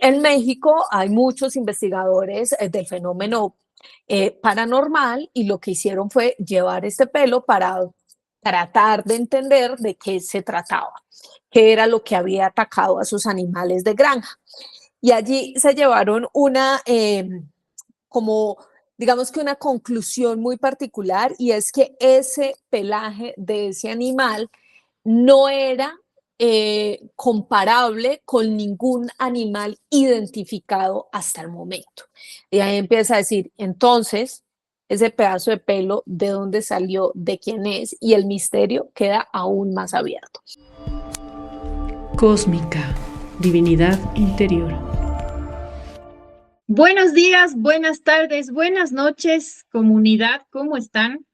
en México hay muchos investigadores del fenómeno paranormal y lo que hicieron fue llevar este pelo para tratar de entender de qué se trataba, qué era lo que había atacado a sus animales de granja. Y allí se llevaron como digamos que una conclusión muy particular, y es que ese pelaje de ese animal no era comparable con ningún animal identificado hasta el momento. Y ahí empieza a decir, entonces, ese pedazo de pelo, ¿de dónde salió? ¿De quién es? Y el misterio queda aún más abierto. Cósmica, divinidad interior. Buenos días, buenas tardes, buenas noches, comunidad, ¿cómo están?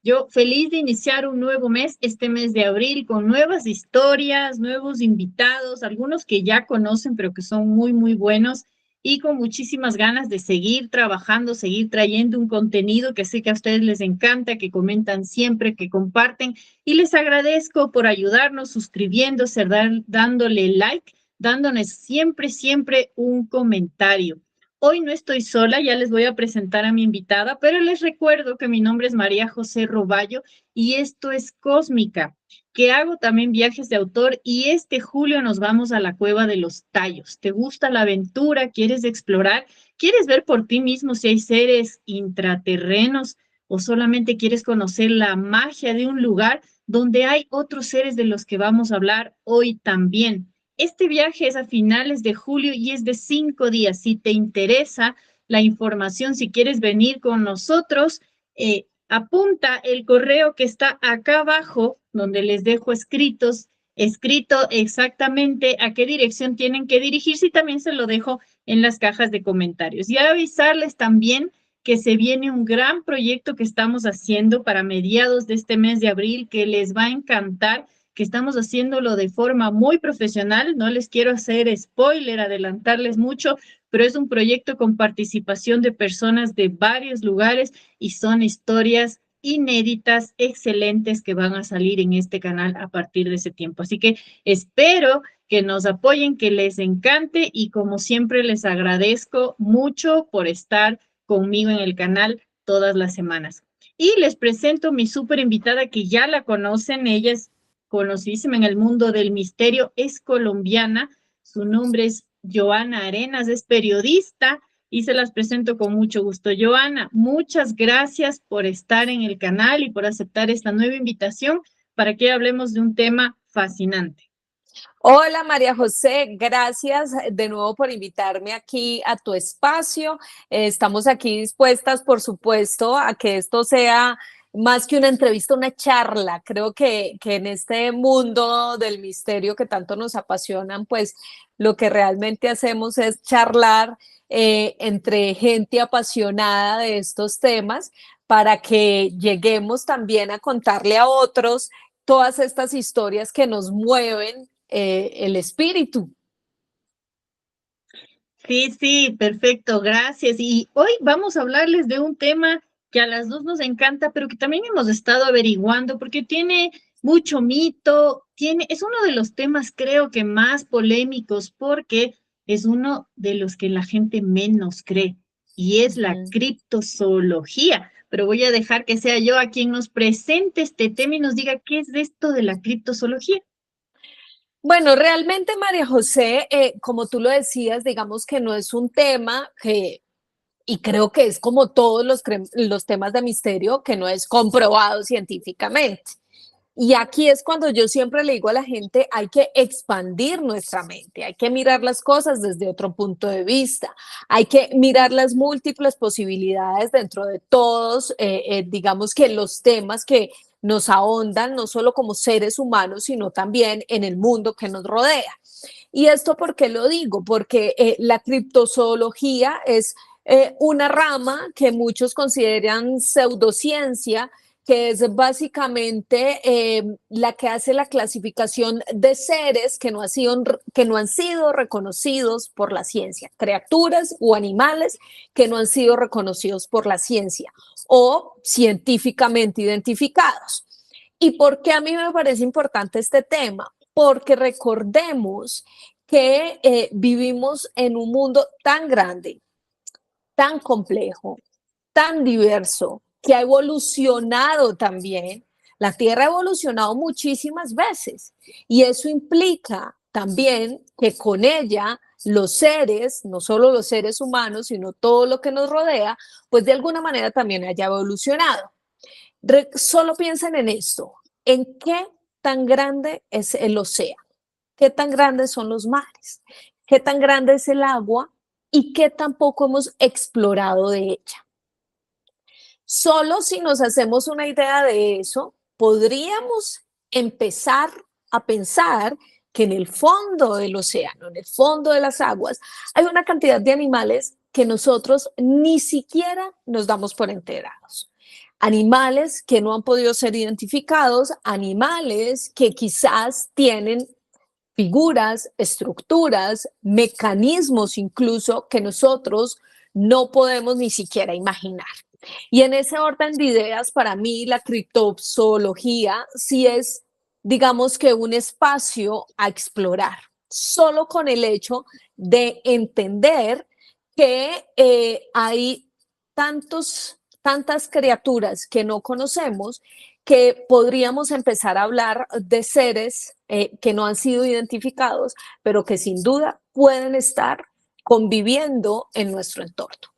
Yo feliz de iniciar un nuevo mes, este mes de abril, con nuevas historias, nuevos invitados, algunos que ya conocen, pero que son muy, muy buenos, y con muchísimas ganas de seguir trabajando, seguir trayendo un contenido que sé que a ustedes les encanta, que comentan siempre, que comparten, y les agradezco por ayudarnos, suscribiéndose, dándole like, dándonos siempre, siempre un comentario. Hoy no estoy sola, ya les voy a presentar a mi invitada, pero les recuerdo que mi nombre es María José Roballo y esto es Cósmica, que hago también viajes de autor, y este julio nos vamos a la Cueva de los Tallos. ¿Te gusta la aventura? ¿Quieres explorar? ¿Quieres ver por ti mismo si hay seres intraterrenos o solamente quieres conocer la magia de un lugar donde hay otros seres de los que vamos a hablar hoy también? Este viaje es a finales de julio y es de 5 días. Si te interesa la información, si quieres venir con nosotros, apunta el correo que está acá abajo, donde les dejo escrito exactamente a qué dirección tienen que dirigirse, y también se lo dejo en las cajas de comentarios. Y avisarles también que se viene un gran proyecto que estamos haciendo para mediados de este mes de abril, que les va a encantar, que estamos haciéndolo de forma muy profesional. No les quiero hacer spoiler, adelantarles mucho, pero es un proyecto con participación de personas de varios lugares y son historias inéditas, excelentes, que van a salir en este canal a partir de ese tiempo. Así que espero que nos apoyen, que les encante, y como siempre les agradezco mucho por estar conmigo en el canal todas las semanas. Y les presento mi súper invitada, que ya la conocen. Ella es conocidísima en el mundo del misterio, es colombiana, su nombre es Joana Arenas, es periodista, y se las presento con mucho gusto. Joana, muchas gracias por estar en el canal y por aceptar esta nueva invitación para que hablemos de un tema fascinante. Hola María José, gracias de nuevo por invitarme aquí a tu espacio. Estamos aquí dispuestas, por supuesto, a que esto sea más que una entrevista, una charla. Creo que en este mundo del misterio que tanto nos apasionan, pues lo que realmente hacemos es charlar entre gente apasionada de estos temas, para que lleguemos también a contarle a otros todas estas historias que nos mueven el espíritu. Sí, sí, perfecto, gracias. Y hoy vamos a hablarles de un tema que a las dos nos encanta, pero que también hemos estado averiguando porque tiene mucho mito, es uno de los temas, creo que más polémicos, porque es uno de los que la gente menos cree, y es la criptozoología. Pero voy a dejar que sea yo a quien nos presente este tema y nos diga qué es de esto de la criptozoología. Bueno, realmente, María José, como tú lo decías, digamos que no es un tema que, y creo que es como todos los temas de misterio, que no es comprobado científicamente. Y aquí es cuando yo siempre le digo a la gente, hay que expandir nuestra mente, hay que mirar las cosas desde otro punto de vista, hay que mirar las múltiples posibilidades dentro de todos, digamos que los temas que nos ahondan, no solo como seres humanos, sino también en el mundo que nos rodea. ¿Y esto por qué lo digo? Porque la criptozoología es una rama que muchos consideran pseudociencia, que es básicamente la que hace la clasificación de seres que no han sido reconocidos por la ciencia, criaturas o animales que no han sido reconocidos por la ciencia o científicamente identificados. ¿Y por qué a mí me parece importante este tema? Porque recordemos que vivimos en un mundo tan grande, tan complejo, tan diverso, que ha evolucionado también. La Tierra ha evolucionado muchísimas veces y eso implica también que con ella los seres, no solo los seres humanos, sino todo lo que nos rodea, pues de alguna manera también haya evolucionado. Solo piensen en esto, en qué tan grande es el océano, qué tan grandes son los mares, qué tan grande es el agua y qué tan poco hemos explorado de ella. Solo si nos hacemos una idea de eso, podríamos empezar a pensar que en el fondo del océano, en el fondo de las aguas, hay una cantidad de animales que nosotros ni siquiera nos damos por enterados. Animales que no han podido ser identificados, animales que quizás tienen figuras, estructuras, mecanismos incluso que nosotros no podemos ni siquiera imaginar. Y en ese orden de ideas, para mí la criptozoología sí es, digamos que un espacio a explorar, solo con el hecho de entender que hay tantas criaturas que no conocemos que podríamos empezar a hablar de seres que no han sido identificados, pero que sin duda pueden estar conviviendo en nuestro entorno.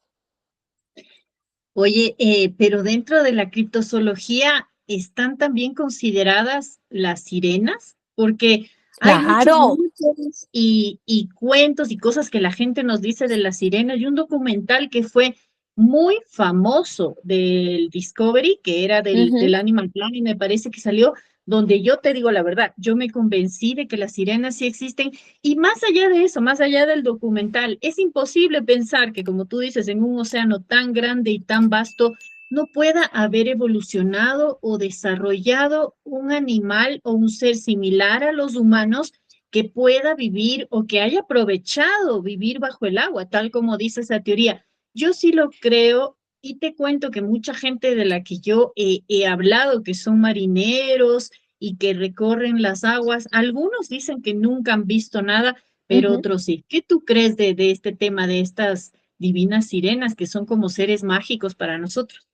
Oye, pero dentro de la criptozoología están también consideradas las sirenas, porque hay muchos Claro. mitos y cuentos y cosas que la gente nos dice de las sirenas, y un documental que fue muy famoso del Discovery, que era del Animal Planet, me parece que salió, donde yo te digo la verdad, yo me convencí de que las sirenas sí existen, y más allá de eso, más allá del documental, es imposible pensar que, como tú dices, en un océano tan grande y tan vasto, no pueda haber evolucionado o desarrollado un animal o un ser similar a los humanos que pueda vivir o que haya aprovechado vivir bajo el agua, tal como dice esa teoría. Yo sí lo creo y te cuento que mucha gente de la que yo he hablado, que son marineros y que recorren las aguas, algunos dicen que nunca han visto nada, pero otros sí. ¿Qué tú crees de este tema, de estas divinas sirenas que son como seres mágicos para nosotros?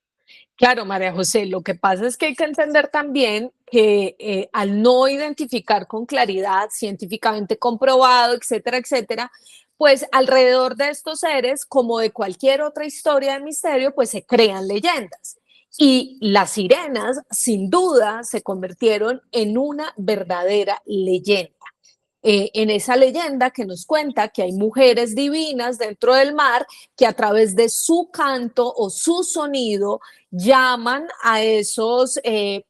Claro, María José, lo que pasa es que hay que entender también que al no identificar con claridad, científicamente comprobado, etcétera, etcétera, pues alrededor de estos seres, como de cualquier otra historia de misterio, pues se crean leyendas. Y las sirenas, sin duda, se convirtieron en una verdadera leyenda. En esa leyenda que nos cuenta que hay mujeres divinas dentro del mar que a través de su canto o su sonido llaman a esos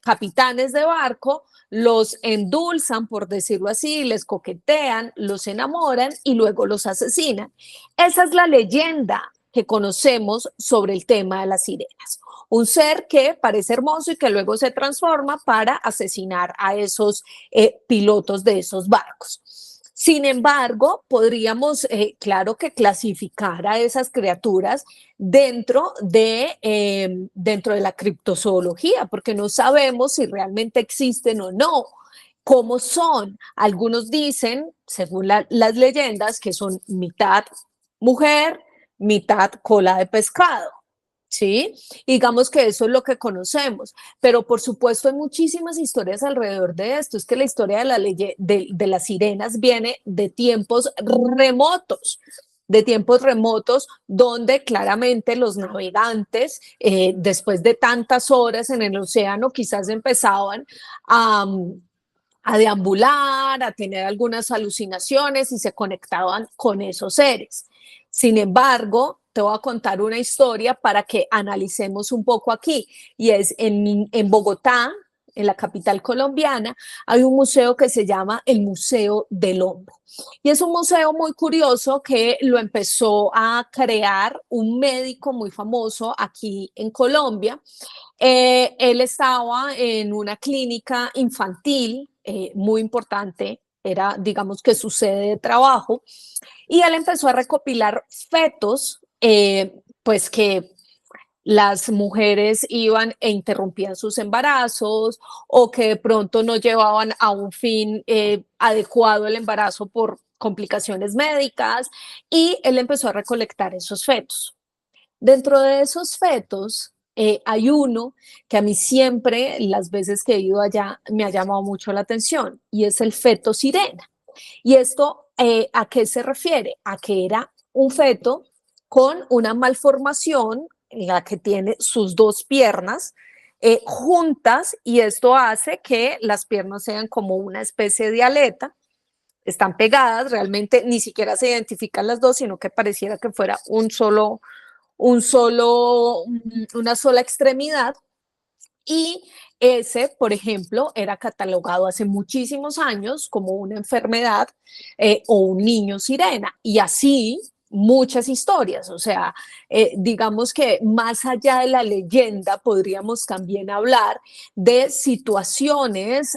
capitanes de barco, los endulzan, por decirlo así, les coquetean, los enamoran y luego los asesinan. Esa es la leyenda que conocemos sobre el tema de las sirenas. Un ser que parece hermoso y que luego se transforma para asesinar a esos pilotos de esos barcos. Sin embargo, podríamos, claro que clasificar a esas criaturas dentro de la criptozoología, porque no sabemos si realmente existen o no, cómo son. Algunos dicen, según las leyendas, que son mitad mujer, mitad cola de pescado. ¿Sí? Digamos que eso es lo que conocemos, pero por supuesto hay muchísimas historias alrededor de esto. Es que la historia de, de las sirenas viene de tiempos remotos donde claramente los navegantes, después de tantas horas en el océano, quizás empezaban a deambular, a tener algunas alucinaciones y se conectaban con esos seres. Sin embargo, te voy a contar una historia para que analicemos un poco aquí, y es en Bogotá, en la capital colombiana, hay un museo que se llama el Museo del Hombre. Y es un museo muy curioso que lo empezó a crear un médico muy famoso aquí en Colombia. Él estaba en una clínica infantil muy importante, era, digamos que su sede de trabajo, y él empezó a recopilar fetos, pues que las mujeres iban e interrumpían sus embarazos o que de pronto no llevaban a un fin adecuado el embarazo por complicaciones médicas, y él empezó a recolectar esos fetos. Dentro de esos fetos hay uno que a mí siempre, las veces que he ido allá, me ha llamado mucho la atención, y es el feto sirena. ¿Y esto a qué se refiere? A que era un feto con una malformación en la que tiene sus dos piernas juntas, y esto hace que las piernas sean como una especie de aleta, están pegadas, realmente ni siquiera se identifican las dos, sino que pareciera que fuera una sola extremidad. Y ese, por ejemplo, era catalogado hace muchísimos años como una enfermedad o un niño sirena. Y así muchas historias. O sea, digamos que más allá de la leyenda, podríamos también hablar de situaciones,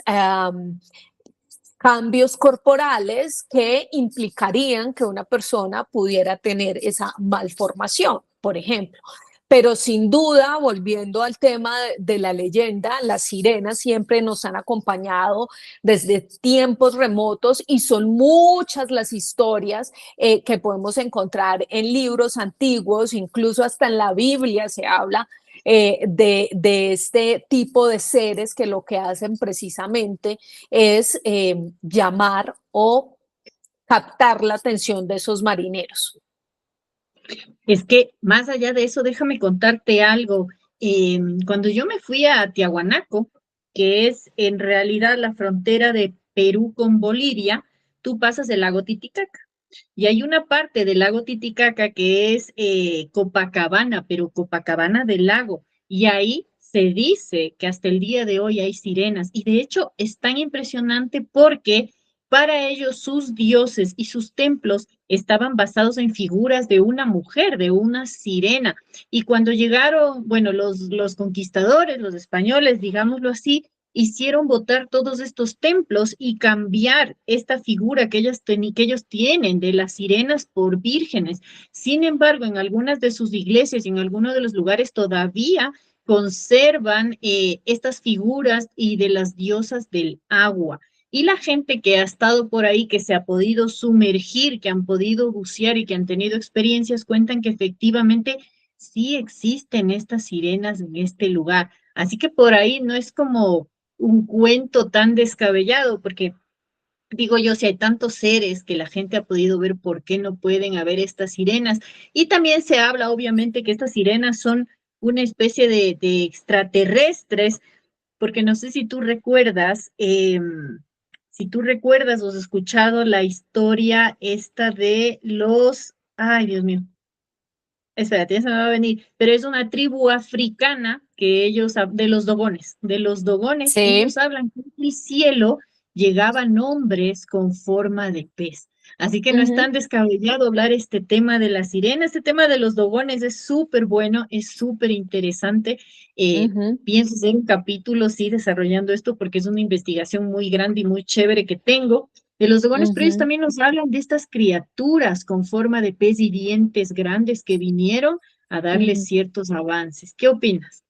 cambios corporales que implicarían que una persona pudiera tener esa malformación, por ejemplo. Pero sin duda, volviendo al tema de la leyenda, las sirenas siempre nos han acompañado desde tiempos remotos, y son muchas las historias que podemos encontrar en libros antiguos, incluso hasta en la Biblia se habla de este tipo de seres que lo que hacen precisamente es llamar o captar la atención de esos marineros. Es que más allá de eso, déjame contarte algo. Cuando yo me fui a Tiahuanaco, que es en realidad la frontera de Perú con Bolivia, tú pasas el lago Titicaca. Y hay una parte del lago Titicaca que es Copacabana, pero Copacabana del lago. Y ahí se dice que hasta el día de hoy hay sirenas. Y de hecho es tan impresionante porque para ellos sus dioses y sus templos estaban basados en figuras de una mujer, de una sirena. Y cuando llegaron, bueno, los conquistadores, los españoles, digámoslo así, hicieron botar todos estos templos y cambiar esta figura que ellos tienen de las sirenas por vírgenes. Sin embargo, en algunas de sus iglesias y en algunos de los lugares todavía conservan estas figuras y de las diosas del agua. Y la gente que ha estado por ahí, que se ha podido sumergir, que han podido bucear y que han tenido experiencias, cuentan que efectivamente sí existen estas sirenas en este lugar. Así que por ahí no es como un cuento tan descabellado, porque digo yo, si hay tantos seres que la gente ha podido ver, ¿por qué no pueden haber estas sirenas? Y también se habla, obviamente, que estas sirenas son una especie de extraterrestres, porque no sé si tú recuerdas o has escuchado la historia esta de ay Dios mío, espérate, ya se me va a venir, pero es una tribu africana que de los dogones, ellos Sí. hablan que en el cielo llegaban hombres con forma de pez. Así que no es tan descabellado hablar este tema de la sirena, este tema de los dogones es súper bueno, es súper interesante. Ujú. Pienso hacer un capítulo, sí, desarrollando esto porque es una investigación muy grande y muy chévere que tengo de los dragones, pero ellos Ujú. también nos hablan de estas criaturas con forma de pez y dientes grandes que vinieron a darles Ujú. ciertos avances. ¿Qué opinas?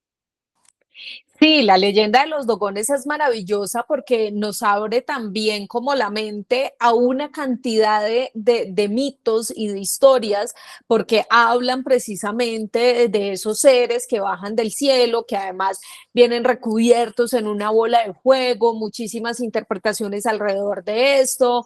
Sí, la leyenda de los dogones es maravillosa porque nos abre también como la mente a una cantidad de mitos y de historias, porque hablan precisamente de esos seres que bajan del cielo, que además vienen recubiertos en una bola de fuego, muchísimas interpretaciones alrededor de esto.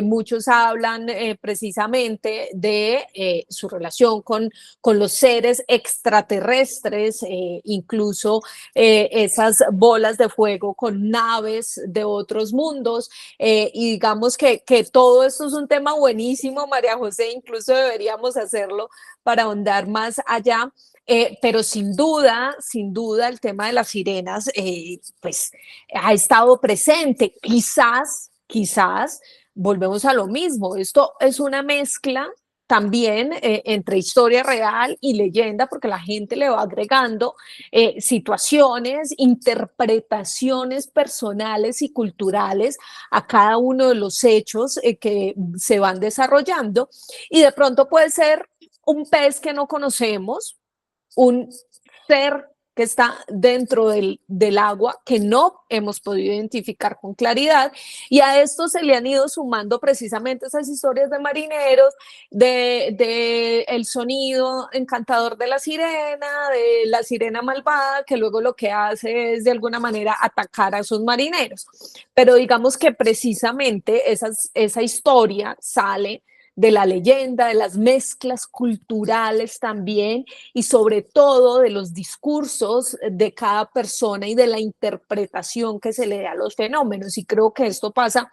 Muchos hablan precisamente de su relación con los seres extraterrestres, incluso esas bolas de fuego con naves de otros mundos. Y digamos que todo esto es un tema buenísimo, María José, incluso deberíamos hacerlo para ahondar más allá. Pero sin duda, el tema de las sirenas, pues ha estado presente. Quizás, volvemos a lo mismo. Esto es una mezcla también entre historia real y leyenda, porque la gente le va agregando situaciones, interpretaciones personales y culturales a cada uno de los hechos que se van desarrollando, y de pronto puede ser un pez que no conocemos, un ser que está dentro del agua que no hemos podido identificar con claridad, y a esto se le han ido sumando precisamente esas historias de marineros, de el sonido encantador de la sirena malvada, que luego lo que hace es de alguna manera atacar a esos marineros. Pero digamos que precisamente esa historia sale de la leyenda, de las mezclas culturales también, y sobre todo de los discursos de cada persona y de la interpretación que se le da a los fenómenos. Y creo que esto pasa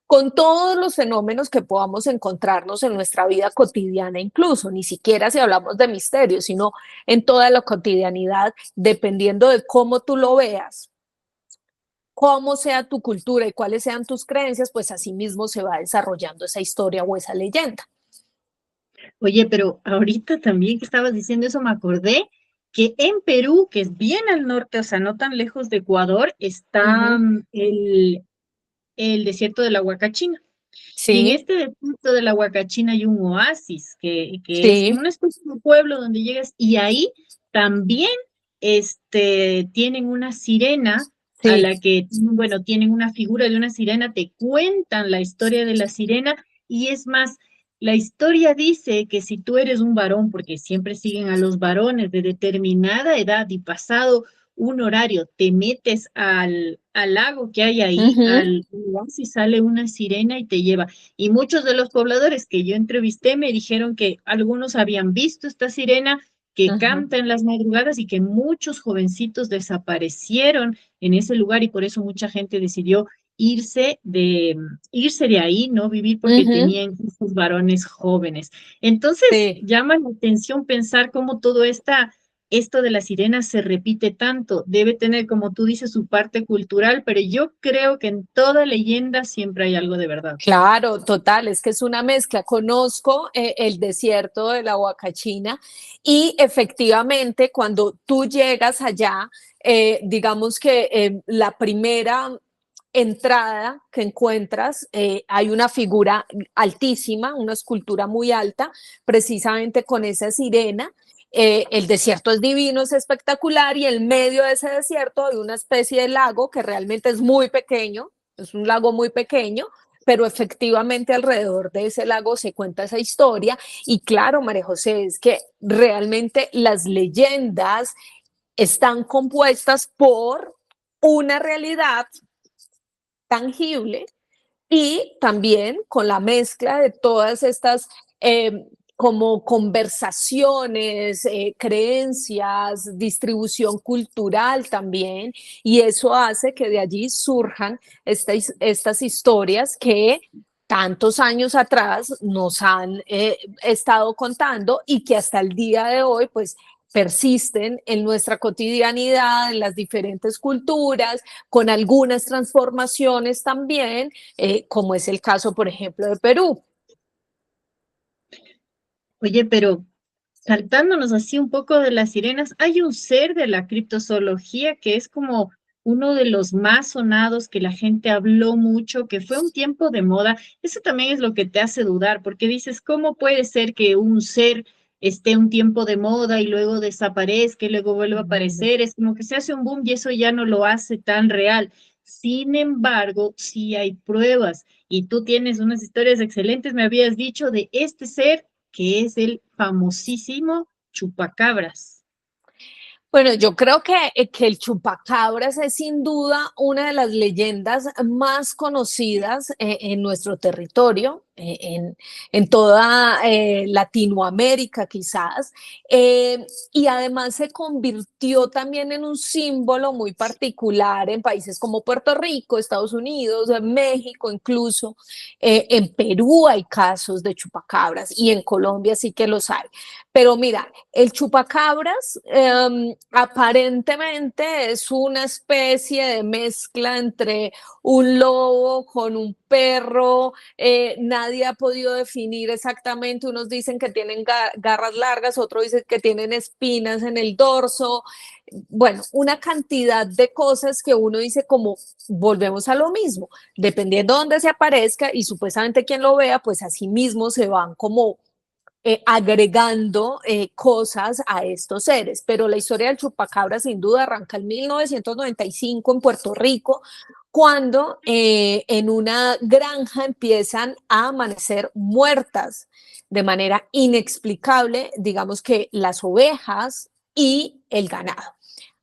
con todos los fenómenos que podamos encontrarnos en nuestra vida cotidiana, incluso, ni siquiera si hablamos de misterios, sino en toda la cotidianidad, dependiendo de cómo tú lo veas, cómo sea tu cultura y cuáles sean tus creencias, pues así mismo se va desarrollando esa historia o esa leyenda. Oye, pero ahorita también que estabas diciendo eso, me acordé que en Perú, que es bien al norte, o sea, no tan lejos de Ecuador, está Ujú. el desierto de la Huacachina. Y en Sí, este desierto de la Huacachina hay un oasis, que es como sí, una especie de pueblo donde llegas, y ahí también tienen una sirena a sí. la que, bueno, tienen una figura de una sirena, te cuentan la historia de la sirena, y es más, la historia dice que si tú eres un varón, porque siempre siguen a los varones de determinada edad y pasado un horario, te metes al lago que hay ahí, Ujú, al oasis, sale una sirena y te lleva. Y muchos de los pobladores que yo entrevisté me dijeron que algunos habían visto esta sirena que ujú. canta en las madrugadas y que muchos jovencitos desaparecieron en ese lugar y por eso mucha gente decidió irse de ahí, no vivir porque Ujú, tenían sus varones jóvenes. Entonces, sí, llama la atención pensar cómo esto de la sirena se repite tanto. Debe tener, como tú dices, su parte cultural, pero yo creo que en toda leyenda siempre hay algo de verdad. claro, total, es que es una mezcla. Conozco el desierto de la Huacachina y efectivamente cuando tú llegas allá, digamos que la primera entrada que encuentras, hay una figura altísima, una escultura muy alta, precisamente con esa sirena. El desierto es divino, es espectacular, y en medio de ese desierto hay una especie de lago que realmente es muy pequeño, es un lago muy pequeño, pero efectivamente alrededor de ese lago se cuenta esa historia. Y claro, María José, es que realmente las leyendas están compuestas por una realidad tangible y también con la mezcla de todas estas como conversaciones, creencias, distribución cultural también, y eso hace que de allí surjan estas historias que tantos años atrás nos han estado contando y que hasta el día de hoy pues persisten en nuestra cotidianidad, en las diferentes culturas, con algunas transformaciones también, como es el caso, por ejemplo, de Perú. Oye, pero saltándonos así un poco de las sirenas, hay un ser de la criptozoología que es como uno de los más sonados, que la gente habló mucho, que fue un tiempo de moda. Eso también es lo que te hace dudar, porque dices, ¿cómo puede ser que un ser esté un tiempo de moda y luego desaparezca y luego vuelva a aparecer? Es como que se hace un boom y eso ya no lo hace tan real. Sin embargo, sí hay pruebas y tú tienes unas historias excelentes, me habías dicho, de este ser que es el famosísimo chupacabras. Bueno, yo creo que el chupacabras es sin duda una de las leyendas más conocidas en nuestro territorio, en toda Latinoamérica quizás, y además se convirtió también en un símbolo muy particular en países como Puerto Rico, Estados Unidos, México incluso. En Perú hay casos de chupacabras y en Colombia sí que los hay. Pero mira, el chupacabras aparentemente es una especie de mezcla entre un lobo con un perro. Nadie ha podido definir exactamente. Unos dicen que tienen garras largas, otros dicen que tienen espinas en el dorso. Bueno, una cantidad de cosas que uno dice como volvemos a lo mismo, dependiendo de dónde se aparezca y supuestamente quien lo vea, pues así mismo se van como agregando cosas a estos seres. Pero la historia del chupacabra sin duda arranca en 1995 en Puerto Rico, cuando en una granja empiezan a amanecer muertas de manera inexplicable, digamos que las ovejas y el ganado,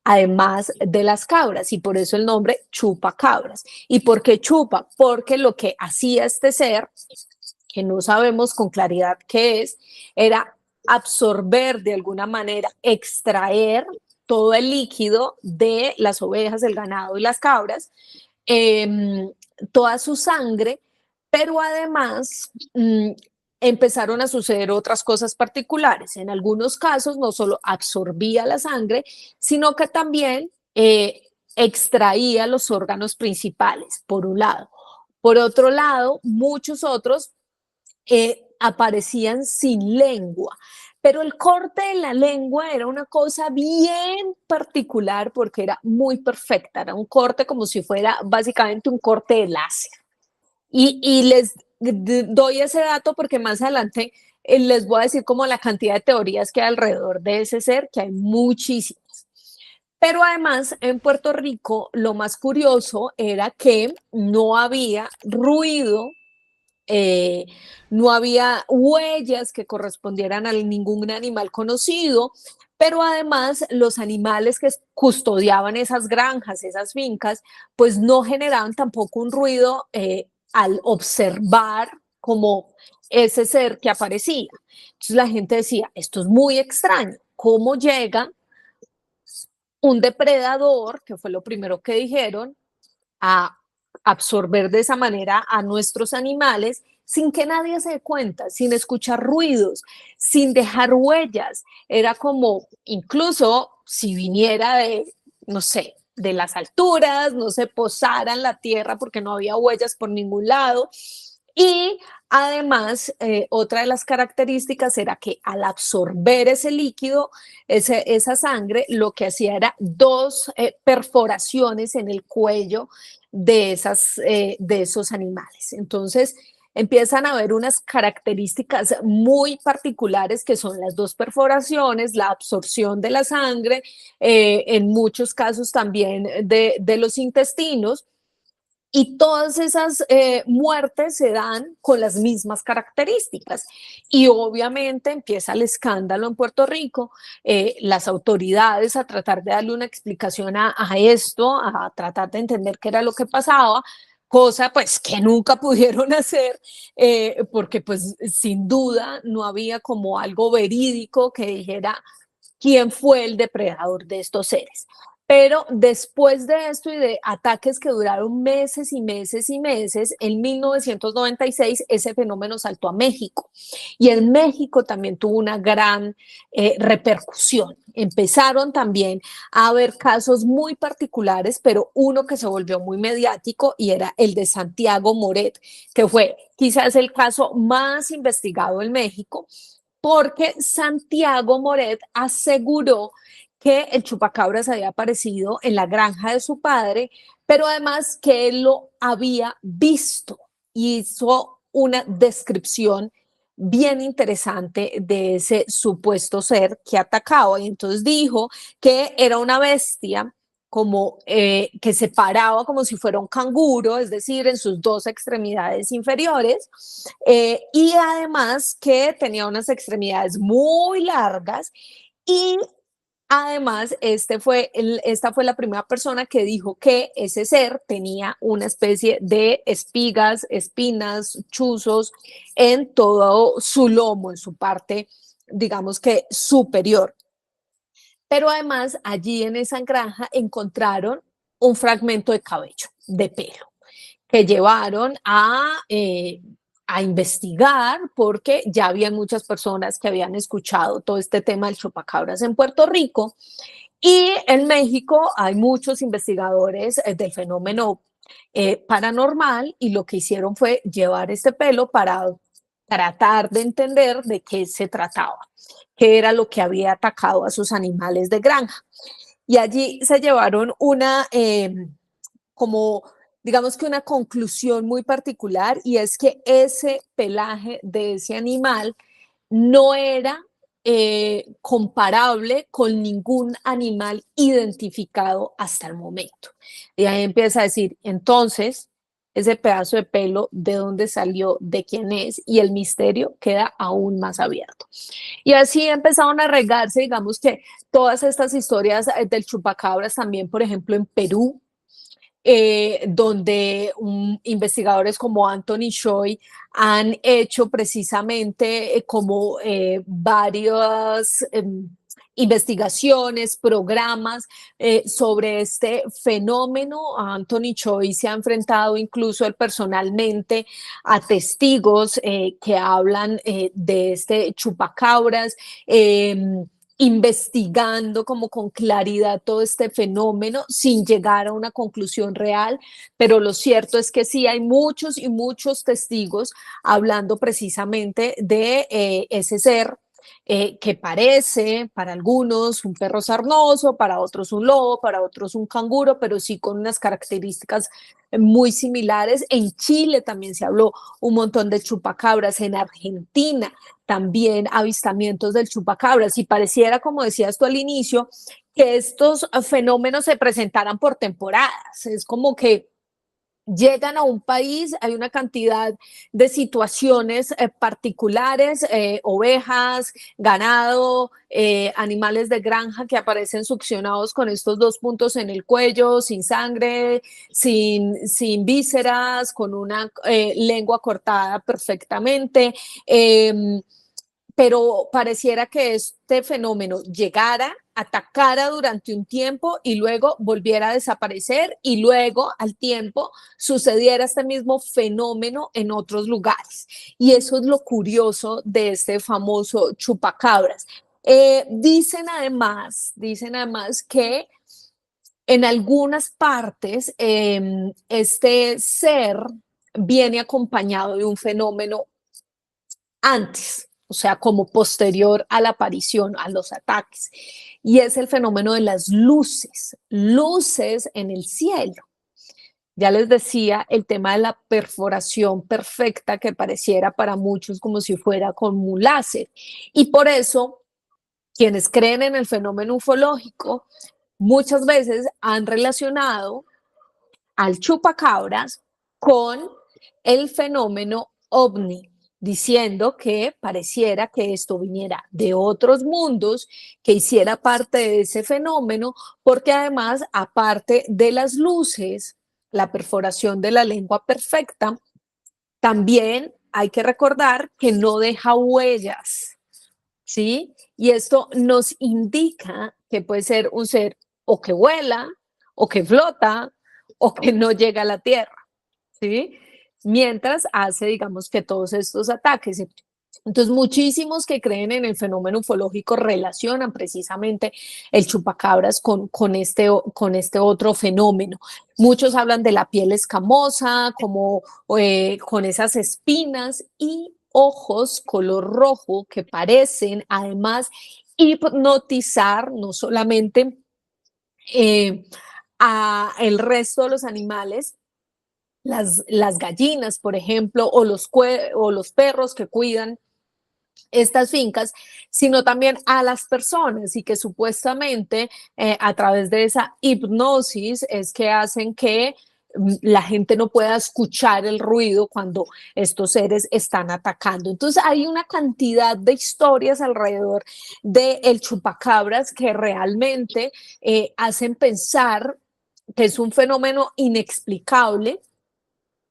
además de las cabras, y por eso el nombre chupacabras. ¿Y por qué chupa? Porque lo que hacía este ser, que no sabemos con claridad qué es, era absorber de alguna manera, extraer todo el líquido de las ovejas, el ganado y las cabras, toda su sangre, pero además empezaron a suceder otras cosas particulares. En algunos casos no solo absorbía la sangre, sino que también extraía los órganos principales, por un lado. Por otro lado, muchos otros aparecían sin lengua. Pero el corte de la lengua era una cosa bien particular porque era muy perfecta, era un corte como si fuera básicamente un corte de láser. Y les doy ese dato porque más adelante les voy a decir como la cantidad de teorías que hay alrededor de ese ser, que hay muchísimas. Pero además en Puerto Rico lo más curioso era que no había ruido, eh, no había huellas que correspondieran a ningún animal conocido, pero además los animales que custodiaban esas granjas, esas fincas, pues no generaban tampoco un ruido al observar como ese ser que aparecía. Entonces la gente decía, esto es muy extraño, ¿cómo llega un depredador, que fue lo primero que dijeron, a absorber de esa manera a nuestros animales sin que nadie se dé cuenta, sin escuchar ruidos, sin dejar huellas? Era como, incluso si viniera de, no sé, de las alturas, no se posara en la tierra porque no había huellas por ningún lado. Y además, otra de las características era que al absorber ese líquido, esa sangre, lo que hacía era dos perforaciones en el cuello de esos animales. Entonces, empiezan a haber unas características muy particulares que son las dos perforaciones, la absorción de la sangre, en muchos casos también de los intestinos. Y todas esas muertes se dan con las mismas características. Y obviamente empieza el escándalo en Puerto Rico, las autoridades a tratar de darle una explicación a esto, a tratar de entender qué era lo que pasaba, cosa pues que nunca pudieron hacer, porque pues sin duda no había como algo verídico que dijera quién fue el depredador de estos seres. Pero después de esto y de ataques que duraron meses y meses y meses, en 1996 ese fenómeno saltó a México. Y en México también tuvo una gran repercusión. Empezaron también a haber casos muy particulares, pero uno que se volvió muy mediático y era el de Santiago Moret, que fue quizás el caso más investigado en México, porque Santiago Moret aseguró que el chupacabras había aparecido en la granja de su padre, pero además que él lo había visto y hizo una descripción bien interesante de ese supuesto ser que atacaba. Y entonces dijo que era una bestia como que se paraba como si fuera un canguro, es decir, en sus dos extremidades inferiores, y además que tenía unas extremidades muy largas. Y además, esta fue la primera persona que dijo que ese ser tenía una especie de espigas, espinas, chuzos en todo su lomo, en su parte, digamos que superior. Pero además, allí en esa granja encontraron un fragmento de cabello, de pelo, que llevaron a investigar porque ya había muchas personas que habían escuchado todo este tema del chupacabras en Puerto Rico. Y en México hay muchos investigadores del fenómeno paranormal, y lo que hicieron fue llevar este pelo para tratar de entender de qué se trataba, qué era lo que había atacado a sus animales de granja. Y allí se llevaron como digamos que una conclusión muy particular, y es que ese pelaje de ese animal no era comparable con ningún animal identificado hasta el momento. Y ahí empieza a decir, entonces, ese pedazo de pelo, ¿de dónde salió? ¿De quién es? Y el misterio queda aún más abierto. Y así empezaron a regarse, digamos que todas estas historias del chupacabras también, por ejemplo, en Perú, donde investigadores como Anthony Choi han hecho precisamente como varias investigaciones, programas sobre este fenómeno. Anthony Choi se ha enfrentado incluso él personalmente a testigos que hablan de este chupacabras. Investigando como con claridad todo este fenómeno sin llegar a una conclusión real, pero lo cierto es que sí hay muchos y muchos testigos hablando precisamente de ese ser que parece para algunos un perro sarnoso, para otros un lobo, para otros un canguro, pero sí con unas características muy similares. En Chile también se habló un montón de chupacabras, en Argentina también avistamientos del chupacabras, y pareciera, como decías tú al inicio, que estos fenómenos se presentaran por temporadas. Es como que llegan a un país, hay una cantidad de situaciones particulares, ovejas, ganado, animales de granja que aparecen succionados con estos dos puntos en el cuello, sin sangre, sin vísceras, con una lengua cortada perfectamente. Pero pareciera que este fenómeno llegara, atacara durante un tiempo y luego volviera a desaparecer, y luego al tiempo sucediera este mismo fenómeno en otros lugares. Y eso es lo curioso de este famoso chupacabras. Dicen además que en algunas partes este ser viene acompañado de un fenómeno antes, o sea, como posterior a la aparición, a los ataques, y es el fenómeno de las luces, luces en el cielo. Ya les decía, el tema de la perforación perfecta que pareciera para muchos como si fuera con un láser, y por eso quienes creen en el fenómeno ufológico muchas veces han relacionado al chupacabras con el fenómeno ovni, diciendo que pareciera que esto viniera de otros mundos, que hiciera parte de ese fenómeno, porque además, aparte de las luces, la perforación de la lengua perfecta, también hay que recordar que no deja huellas, ¿sí? Y esto nos indica que puede ser un ser o que vuela, o que flota, o que no llega a la Tierra, ¿sí? Mientras hace, digamos, que todos estos ataques. Entonces, muchísimos que creen en el fenómeno ufológico relacionan precisamente el chupacabras con este otro fenómeno. Muchos hablan de la piel escamosa, como con esas espinas y ojos color rojo que parecen además hipnotizar no solamente a el resto de los animales, las gallinas, por ejemplo, o los perros que cuidan estas fincas, sino también a las personas, y que supuestamente a través de esa hipnosis es que hacen que la gente no pueda escuchar el ruido cuando estos seres están atacando. Entonces hay una cantidad de historias alrededor del chupacabras que realmente hacen pensar que es un fenómeno inexplicable,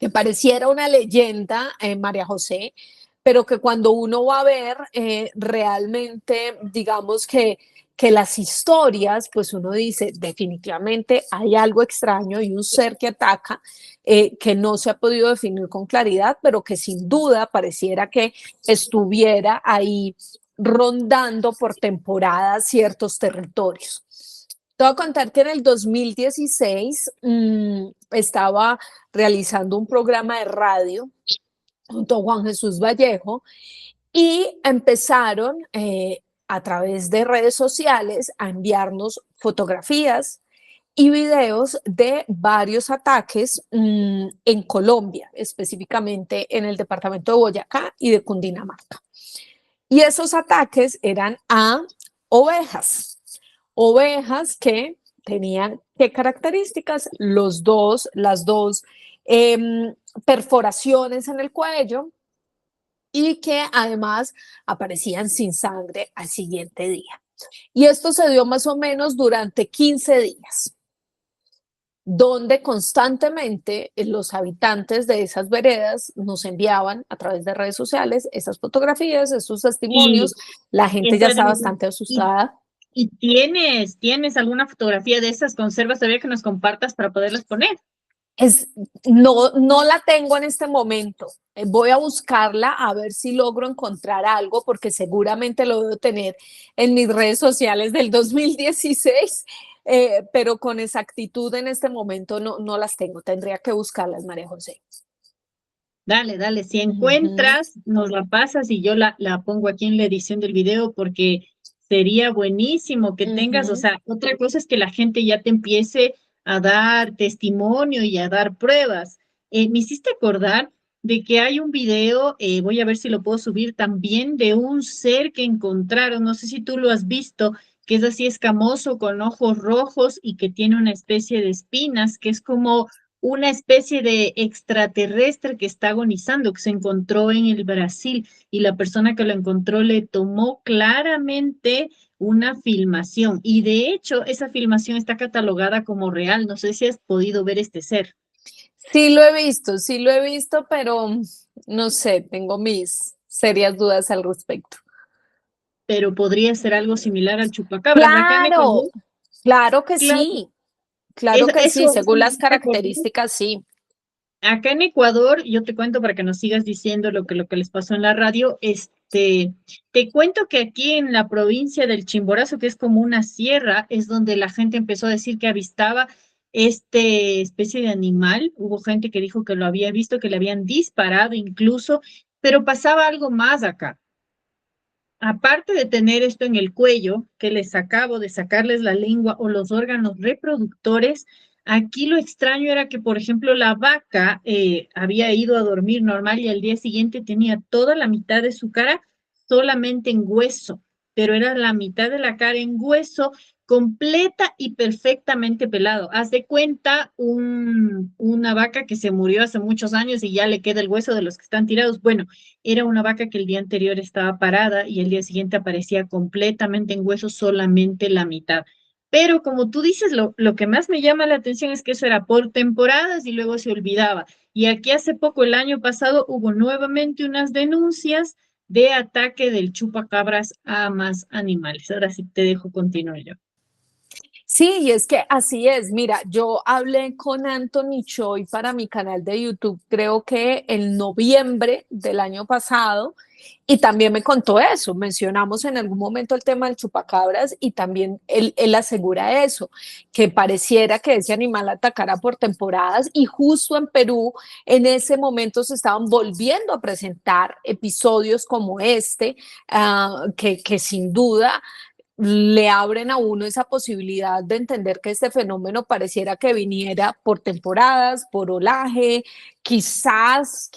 que pareciera una leyenda, María José, pero que cuando uno va a ver realmente, digamos que las historias, pues uno dice, definitivamente hay algo extraño y un ser que ataca, que no se ha podido definir con claridad, pero que sin duda pareciera que estuviera ahí rondando por temporadas ciertos territorios. Te voy a contar que en el 2016 estaba realizando un programa de radio junto a Juan Jesús Vallejo, y empezaron a través de redes sociales a enviarnos fotografías y videos de varios ataques en Colombia, específicamente en el departamento de Boyacá y de Cundinamarca. Y esos ataques eran a ovejas, ovejas que tenían, ¿qué características? Las dos perforaciones en el cuello y que además aparecían sin sangre al siguiente día. Y esto se dio más o menos durante 15 días, donde constantemente los habitantes de esas veredas nos enviaban a través de redes sociales esas fotografías, esos Y testimonios. La gente ya está espérame, bastante y, asustada. y tienes alguna fotografía de esas conservas todavía que nos compartas para poderlas poner. No la tengo en este momento. Voy a buscarla a ver si logro encontrar algo, porque seguramente lo debo tener en mis redes sociales del 2016, pero con exactitud en este momento no las tengo. Tendría que buscarlas, María José. Dale, dale, si Ujú, encuentras, nos la pasas y yo la pongo aquí en la edición del video porque sería buenísimo que tengas, o ujú. sea, otra cosa es que la gente ya te empiece a dar testimonio y a dar pruebas. Me hiciste acordar de que hay un video, voy a ver si lo puedo subir también, de un ser que encontraron, no sé si tú lo has visto, que es así escamoso, con ojos rojos y que tiene una especie de espinas, que es como una especie de extraterrestre que está agonizando, que se encontró en el Brasil y la persona que lo encontró le tomó claramente una filmación y de hecho esa filmación está catalogada como real. No sé si has podido ver este ser, Sí lo he visto, pero no sé, tengo mis serias dudas al respecto. pero podría ser algo similar al chupacabras. Acá en Ecuador, Claro, claro que claro, sí, claro que sí, eso según me las hiciste acordar. características, sí. Acá en Ecuador, yo te cuento para que nos sigas diciendo lo que les pasó en la radio, te cuento que aquí en la provincia del Chimborazo, que es como una sierra, es donde la gente empezó a decir que avistaba este especie de animal. Hubo gente que dijo que lo había visto, que le habían disparado incluso, pero pasaba algo más acá. Aparte de tener esto en el cuello, que les acabo de sacarles la lengua o los órganos reproductores, aquí lo extraño era que, por ejemplo, la vaca había ido a dormir normal y al día siguiente tenía toda la mitad de su cara solamente en hueso, pero era la mitad de la cara en hueso completa y perfectamente pelado. Haz de cuenta una vaca que se murió hace muchos años y ya le queda el hueso de los que están tirados. Bueno, era una vaca que el día anterior estaba parada y el día siguiente aparecía completamente en hueso, solamente la mitad. Pero como tú dices, lo que más me llama la atención es que eso era por temporadas y luego se olvidaba. Y aquí hace poco, el año pasado, hubo nuevamente unas denuncias de ataque del chupacabras a más animales. Ahora sí te dejo continuar yo. Sí, y es que así es. Mira, yo hablé con Anthony Choi para mi canal de YouTube, creo que en noviembre del año pasado, y también me contó eso. Mencionamos en algún momento el tema del chupacabras y también él asegura eso, que pareciera que ese animal atacara por temporadas y justo en Perú en ese momento se estaban volviendo a presentar episodios como este, que sin duda le abren a uno esa posibilidad de entender que este fenómeno pareciera que viniera por temporadas, por olaje, quizás,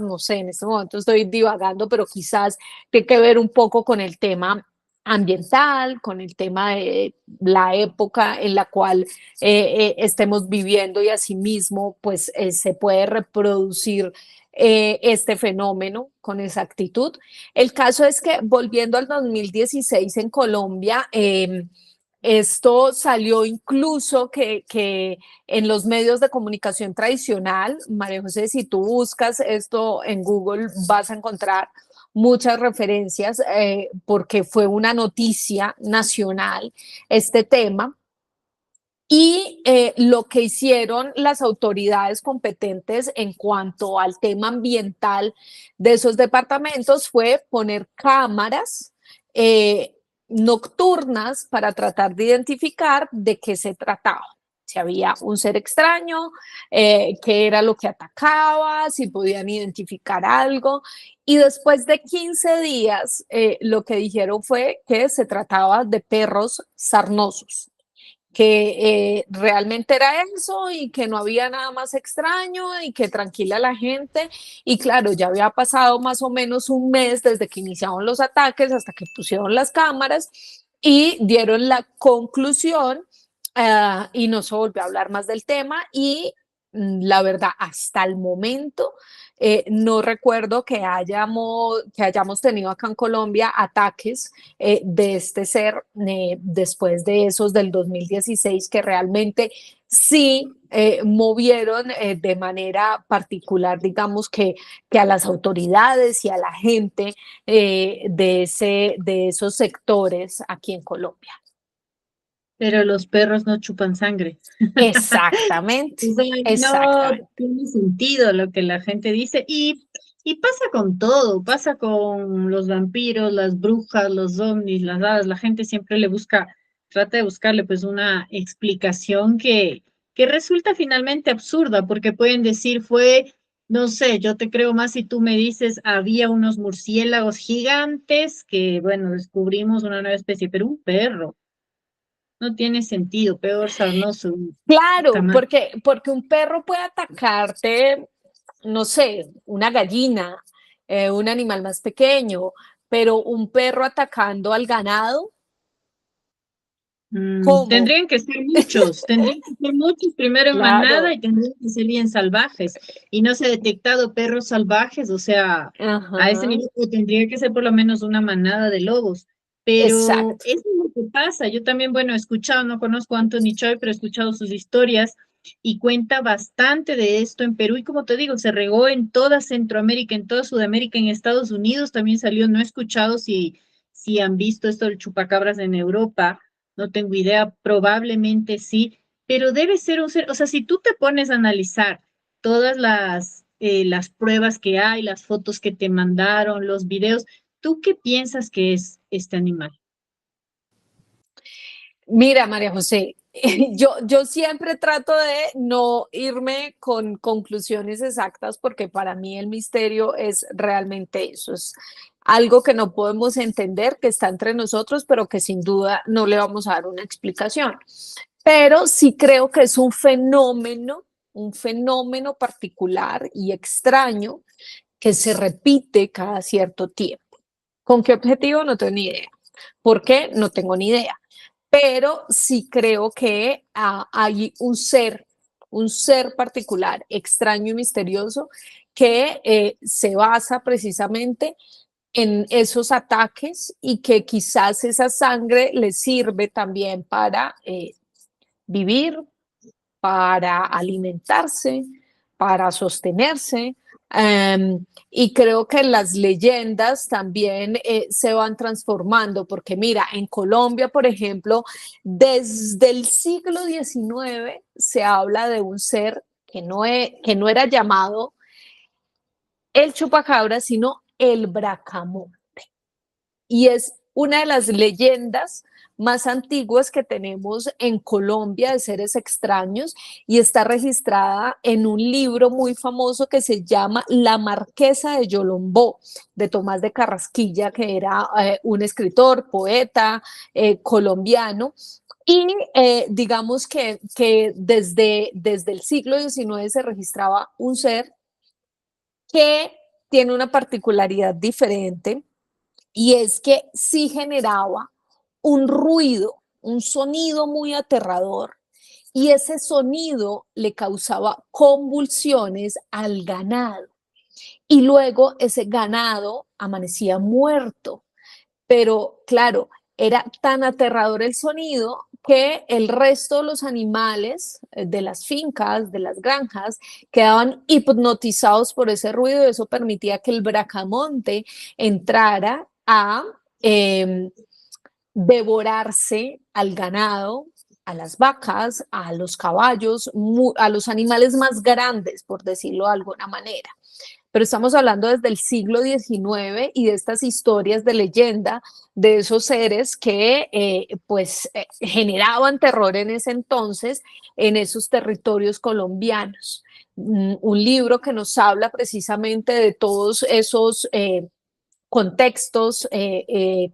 no sé, en este momento estoy divagando, pero quizás tiene que ver un poco con el tema ambiental, con el tema de la época en la cual estemos viviendo y asimismo pues se puede reproducir este fenómeno con exactitud. El caso es que volviendo al 2016 en Colombia, esto salió incluso que en los medios de comunicación tradicional, María José, si tú buscas esto en Google vas a encontrar muchas referencias porque fue una noticia nacional este tema. Y lo que hicieron las autoridades competentes en cuanto al tema ambiental de esos departamentos fue poner cámaras nocturnas para tratar de identificar de qué se trataba. Si había un ser extraño, qué era lo que atacaba, si podían identificar algo. Y después de 15 días, lo que dijeron fue que se trataba de perros sarnosos que realmente era eso y que no había nada más extraño y que tranquila la gente. Y claro, ya había pasado más o menos un mes desde que iniciaron los ataques hasta que pusieron las cámaras y dieron la conclusión y no se volvió a hablar más del tema y la verdad, hasta el momento no recuerdo que hayamos tenido acá en Colombia ataques de este ser después de esos del 2016 que realmente sí movieron de manera particular, digamos que a las autoridades y a la gente de esos sectores aquí en Colombia. Pero los perros no chupan sangre. Exactamente, O sea, no exactamente. tiene sentido lo que la gente dice. Y pasa con todo, pasa con los vampiros, las brujas, los ovnis, las hadas. La gente siempre le busca, trata de buscarle pues una explicación que resulta finalmente absurda, porque pueden decir fue, no sé, yo te creo más si tú me dices, había unos murciélagos gigantes que, bueno, descubrimos una nueva especie, pero un perro. No tiene sentido, peor sarnoso. Claro, Tamaño. porque un perro puede atacarte, no sé, una gallina, un animal más pequeño, pero un perro atacando al ganado, ¿cómo? Tendrían que ser muchos primero en manada Claro, y tendrían que ser bien salvajes. Y no se ha detectado perros salvajes, o sea, a ese ajá, nivel tendría que ser por lo menos una manada de lobos. Pero exacto. eso es lo que pasa. Yo también, bueno, he escuchado, no conozco a Anthony Choi, pero he escuchado sus historias y cuenta bastante de esto en Perú. Y como te digo, se regó en toda Centroamérica, en toda Sudamérica, en Estados Unidos también salió. No he escuchado si han visto esto del chupacabras en Europa, no tengo idea, probablemente sí, pero debe ser un ser, o sea, si tú te pones a analizar todas las pruebas que hay, las fotos que te mandaron, los videos, ¿tú qué piensas que es este animal? Mira, María José, yo siempre trato de no irme con conclusiones exactas porque para mí el misterio es realmente eso, es algo que no podemos entender, que está entre nosotros, pero que sin duda no le vamos a dar una explicación. Pero sí creo que es un fenómeno particular y extraño que se repite cada cierto tiempo. ¿Con qué objetivo? No tengo ni idea. ¿Por qué? No tengo ni idea, pero sí creo que hay un ser particular, extraño y misterioso, que se basa precisamente en esos ataques y que quizás esa sangre le sirve también para vivir, para alimentarse, para sostenerse. Y creo que las leyendas también se van transformando, porque mira, en Colombia, por ejemplo, desde el siglo XIX se habla de un ser que no era llamado el chupacabra, sino el bracamón. Y es una de las leyendas más antiguas que tenemos en Colombia de seres extraños y está registrada en un libro muy famoso que se llama La Marquesa de Yolombó, de Tomás de Carrasquilla, que era un escritor, poeta colombiano. Y digamos que desde el siglo XIX se registraba un ser que tiene una particularidad diferente y es que sí generaba un ruido, un sonido muy aterrador y ese sonido le causaba convulsiones al ganado y luego ese ganado amanecía muerto, pero claro, era tan aterrador el sonido que el resto de los animales de las fincas, de las granjas, quedaban hipnotizados por ese ruido y eso permitía que el bracamonte entrara a eh, devorarse al ganado, a las vacas, a los caballos, a los animales más grandes, por decirlo de alguna manera. Pero estamos hablando desde el siglo XIX y de estas historias de leyenda de esos seres que generaban terror en ese entonces en esos territorios colombianos. Un libro que nos habla precisamente de todos esos contextos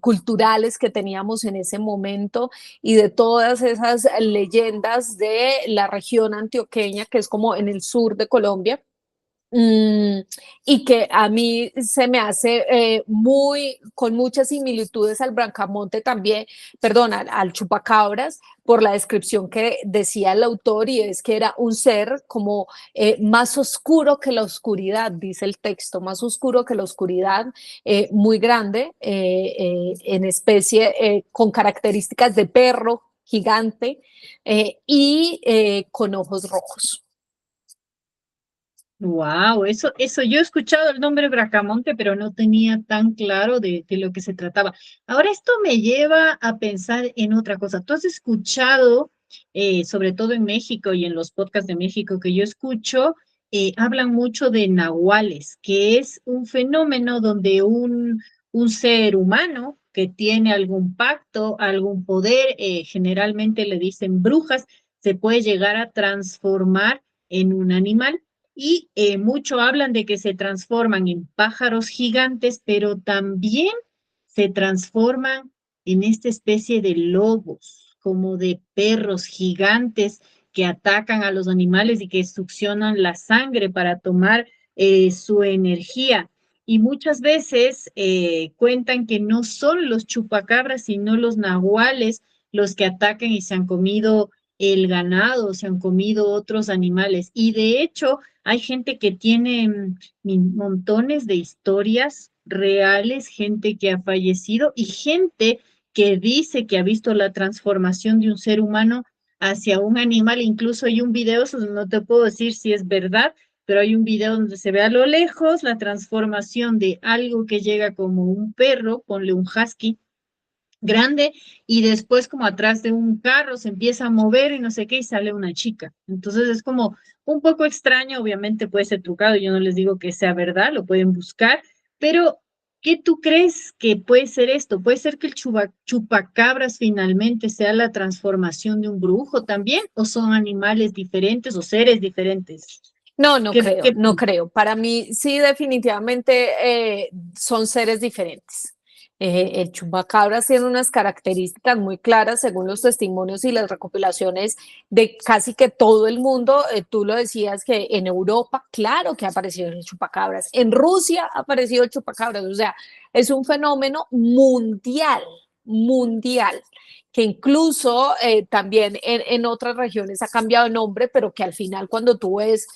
culturales que teníamos en ese momento y de todas esas leyendas de la región antioqueña, que es como en el sur de Colombia. Mm, y que a mí se me hace con muchas similitudes al Brancamonte también, perdón, al chupacabras, por la descripción que decía el autor, y es que era un ser como más oscuro que la oscuridad, dice el texto, más oscuro que la oscuridad, muy grande, en especie, con características de perro gigante y con ojos rojos. Wow, eso, yo he escuchado el nombre Bracamonte, pero no tenía tan claro de lo que se trataba. Ahora, esto me lleva a pensar en otra cosa. Tú has escuchado, sobre todo en México y en los podcasts de México que yo escucho, hablan mucho de nahuales, que es un fenómeno donde un ser humano que tiene algún pacto, algún poder, generalmente le dicen brujas, se puede llegar a transformar en un animal y mucho hablan de que se transforman en pájaros gigantes, pero también se transforman en esta especie de lobos, como de perros gigantes que atacan a los animales y que succionan la sangre para tomar su energía. Y muchas veces cuentan que no son los chupacabras, sino los nahuales los que atacan y se han comido el ganado, se han comido otros animales. Y de hecho, hay gente que tiene montones de historias reales, gente que ha fallecido y gente que dice que ha visto la transformación de un ser humano hacia un animal. Incluso hay un video, no te puedo decir si es verdad, pero hay un video donde se ve a lo lejos la transformación de algo que llega como un perro, ponle un husky grande, y después como atrás de un carro se empieza a mover y no sé qué, y sale una chica. Entonces es como un poco extraño, obviamente puede ser trucado, yo no les digo que sea verdad, lo pueden buscar, pero ¿qué tú crees que puede ser esto? ¿Puede ser que el chupacabras finalmente sea la transformación de un brujo también? ¿O son animales diferentes o seres diferentes? No, no ¿Qué, creo, qué no creo. Para mí sí, definitivamente son seres diferentes. El chupacabras tiene unas características muy claras según los testimonios y las recopilaciones de casi que todo el mundo. Tú lo decías que en Europa, claro que ha aparecido el chupacabras. En Rusia ha aparecido el chupacabras. O sea, es un fenómeno mundial, mundial, que incluso también en otras regiones ha cambiado de nombre, pero que al final cuando tú ves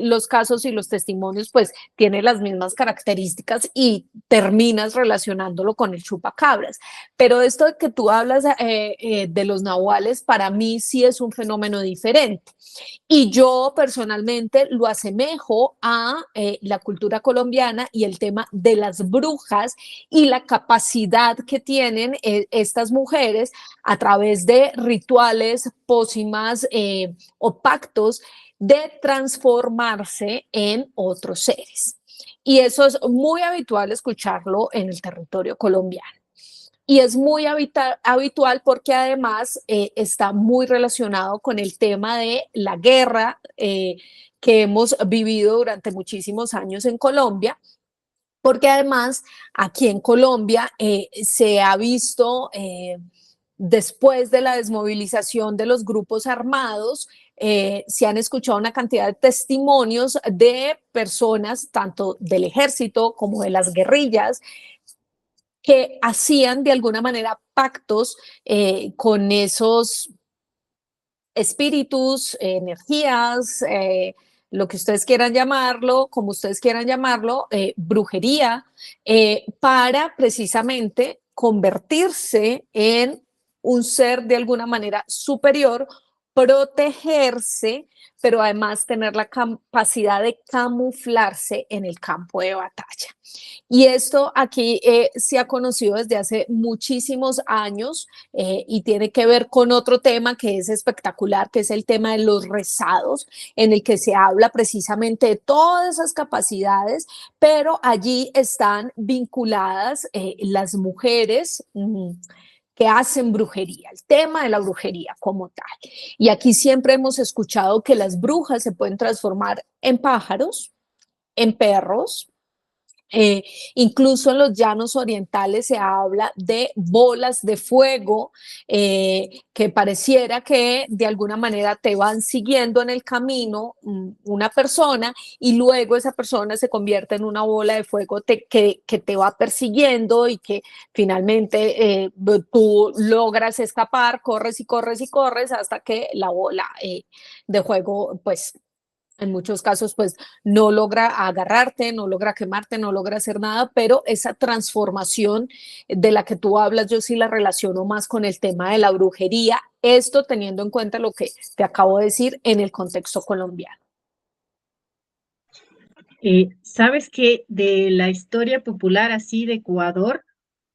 los casos y los testimonios, pues tiene las mismas características y terminas relacionándolo con el chupacabras. Pero esto de que tú hablas de los nahuales, para mí sí es un fenómeno diferente. Y yo personalmente lo asemejo a la cultura colombiana y el tema de las brujas y la capacidad que tienen estas mujeres a través de rituales, pócimas o pactos de transformarse en otros seres. Y eso es muy habitual escucharlo en el territorio colombiano. Y es muy habitual porque además está muy relacionado con el tema de la guerra que hemos vivido durante muchísimos años en Colombia, porque además aquí en Colombia se ha visto después de la desmovilización de los grupos armados, se han escuchado una cantidad de testimonios de personas, tanto del ejército como de las guerrillas, que hacían de alguna manera pactos con esos espíritus, energías, lo que ustedes quieran llamarlo, como ustedes quieran llamarlo, brujería, para precisamente convertirse en un ser de alguna manera superior, protegerse, pero además tener la capacidad de camuflarse en el campo de batalla. Y esto aquí se ha conocido desde hace muchísimos años y tiene que ver con otro tema que es espectacular, que es el tema de los rezados, en el que se habla precisamente de todas esas capacidades, pero allí están vinculadas las mujeres que hacen brujería, el tema de la brujería como tal. Y aquí siempre hemos escuchado que las brujas se pueden transformar en pájaros, en perros, Eh, Incluso en los llanos orientales se habla de bolas de fuego que pareciera que de alguna manera te van siguiendo en el camino una persona y luego esa persona se convierte en una bola de fuego que te va persiguiendo y que finalmente tú logras escapar, corres y corres y corres hasta que la bola de fuego pues en muchos casos, pues no logra agarrarte, no logra quemarte, no logra hacer nada, pero esa transformación de la que tú hablas, yo sí la relaciono más con el tema de la brujería, esto teniendo en cuenta lo que te acabo de decir en el contexto colombiano. ¿Sabes qué? De la historia popular así de Ecuador,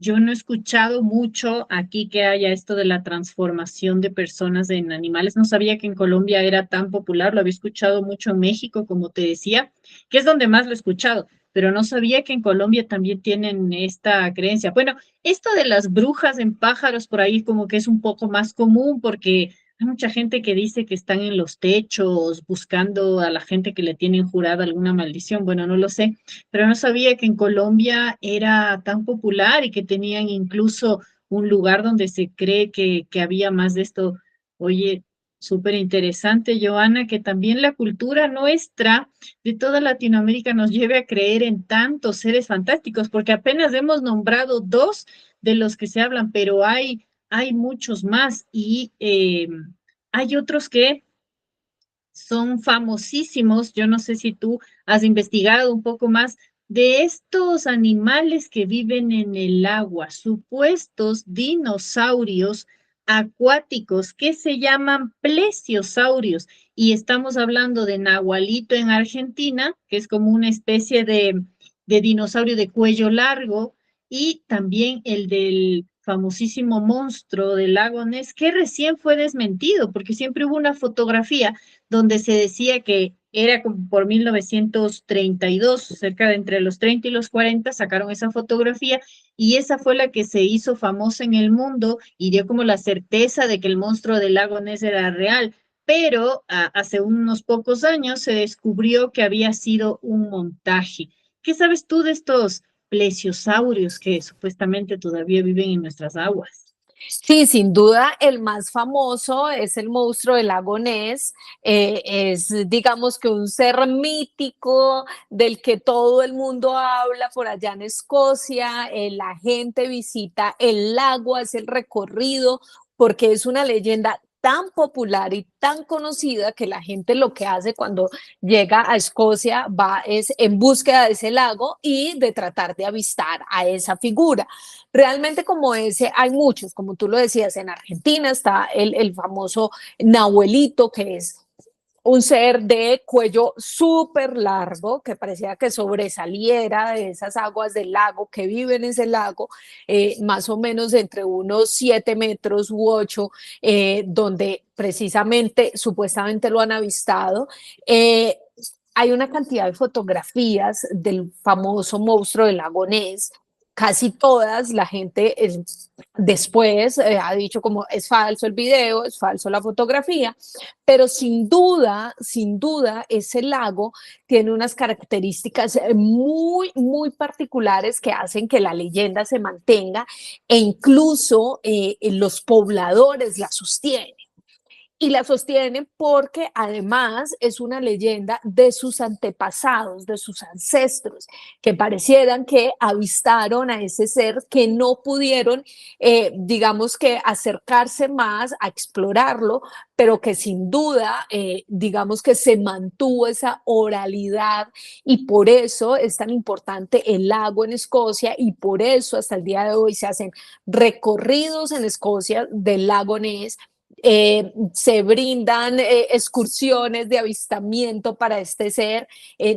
yo no he escuchado mucho aquí que haya esto de la transformación de personas en animales. No sabía que en Colombia era tan popular, lo había escuchado mucho en México, como te decía, que es donde más lo he escuchado, pero no sabía que en Colombia también tienen esta creencia. Bueno, esto de las brujas en pájaros por ahí como que es un poco más común porque hay mucha gente que dice que están en los techos buscando a la gente que le tienen jurada alguna maldición. Bueno, no lo sé, pero no sabía que en Colombia era tan popular y que tenían incluso un lugar donde se cree que había más de esto. Oye, súper interesante, Joana, que también la cultura nuestra de toda Latinoamérica nos lleve a creer en tantos seres fantásticos, porque apenas hemos nombrado dos de los que se hablan, pero hay muchos más y hay otros que son famosísimos. Yo no sé si tú has investigado un poco más de estos animales que viven en el agua, supuestos dinosaurios acuáticos que se llaman plesiosaurios. Y estamos hablando de nahualito en Argentina, que es como una especie de dinosaurio de cuello largo, y también el del famosísimo monstruo del lago Ness, que recién fue desmentido, porque siempre hubo una fotografía donde se decía que era como por 1932, cerca de entre los 30 y los 40, sacaron esa fotografía y esa fue la que se hizo famosa en el mundo y dio como la certeza de que el monstruo del lago Ness era real. Pero hace unos pocos años se descubrió que había sido un montaje. ¿Qué sabes tú de estos plesiosaurios que supuestamente todavía viven en nuestras aguas? Sí, sin duda el más famoso es el monstruo del lago Ness. Es, digamos que un ser mítico del que todo el mundo habla por allá en Escocia. La gente visita el lago, hace el recorrido porque es una leyenda tan popular y tan conocida que la gente lo que hace cuando llega a Escocia va es en búsqueda de ese lago y de tratar de avistar a esa figura. Realmente como ese hay muchos, como tú lo decías, en Argentina está el famoso Nahuelito, que es un ser de cuello súper largo que parecía que sobresaliera de esas aguas del lago, que vive en ese lago, más o menos entre unos 7 metros u 8, donde precisamente supuestamente lo han avistado. Hay una cantidad de fotografías del famoso monstruo del lago Ness, casi todas la gente después ha dicho como es falso el video, es falso la fotografía, pero sin duda, ese lago tiene unas características muy particulares que hacen que la leyenda se mantenga e incluso los pobladores la sostienen. Y la sostienen porque además es una leyenda de sus antepasados, de sus ancestros, que parecieran que avistaron a ese ser que no pudieron, digamos que acercarse más a explorarlo, pero que sin duda, digamos que se mantuvo esa oralidad y por eso es tan importante el lago en Escocia y por eso hasta el día de hoy se hacen recorridos en Escocia del lago Ness. Se brindan excursiones de avistamiento para este ser.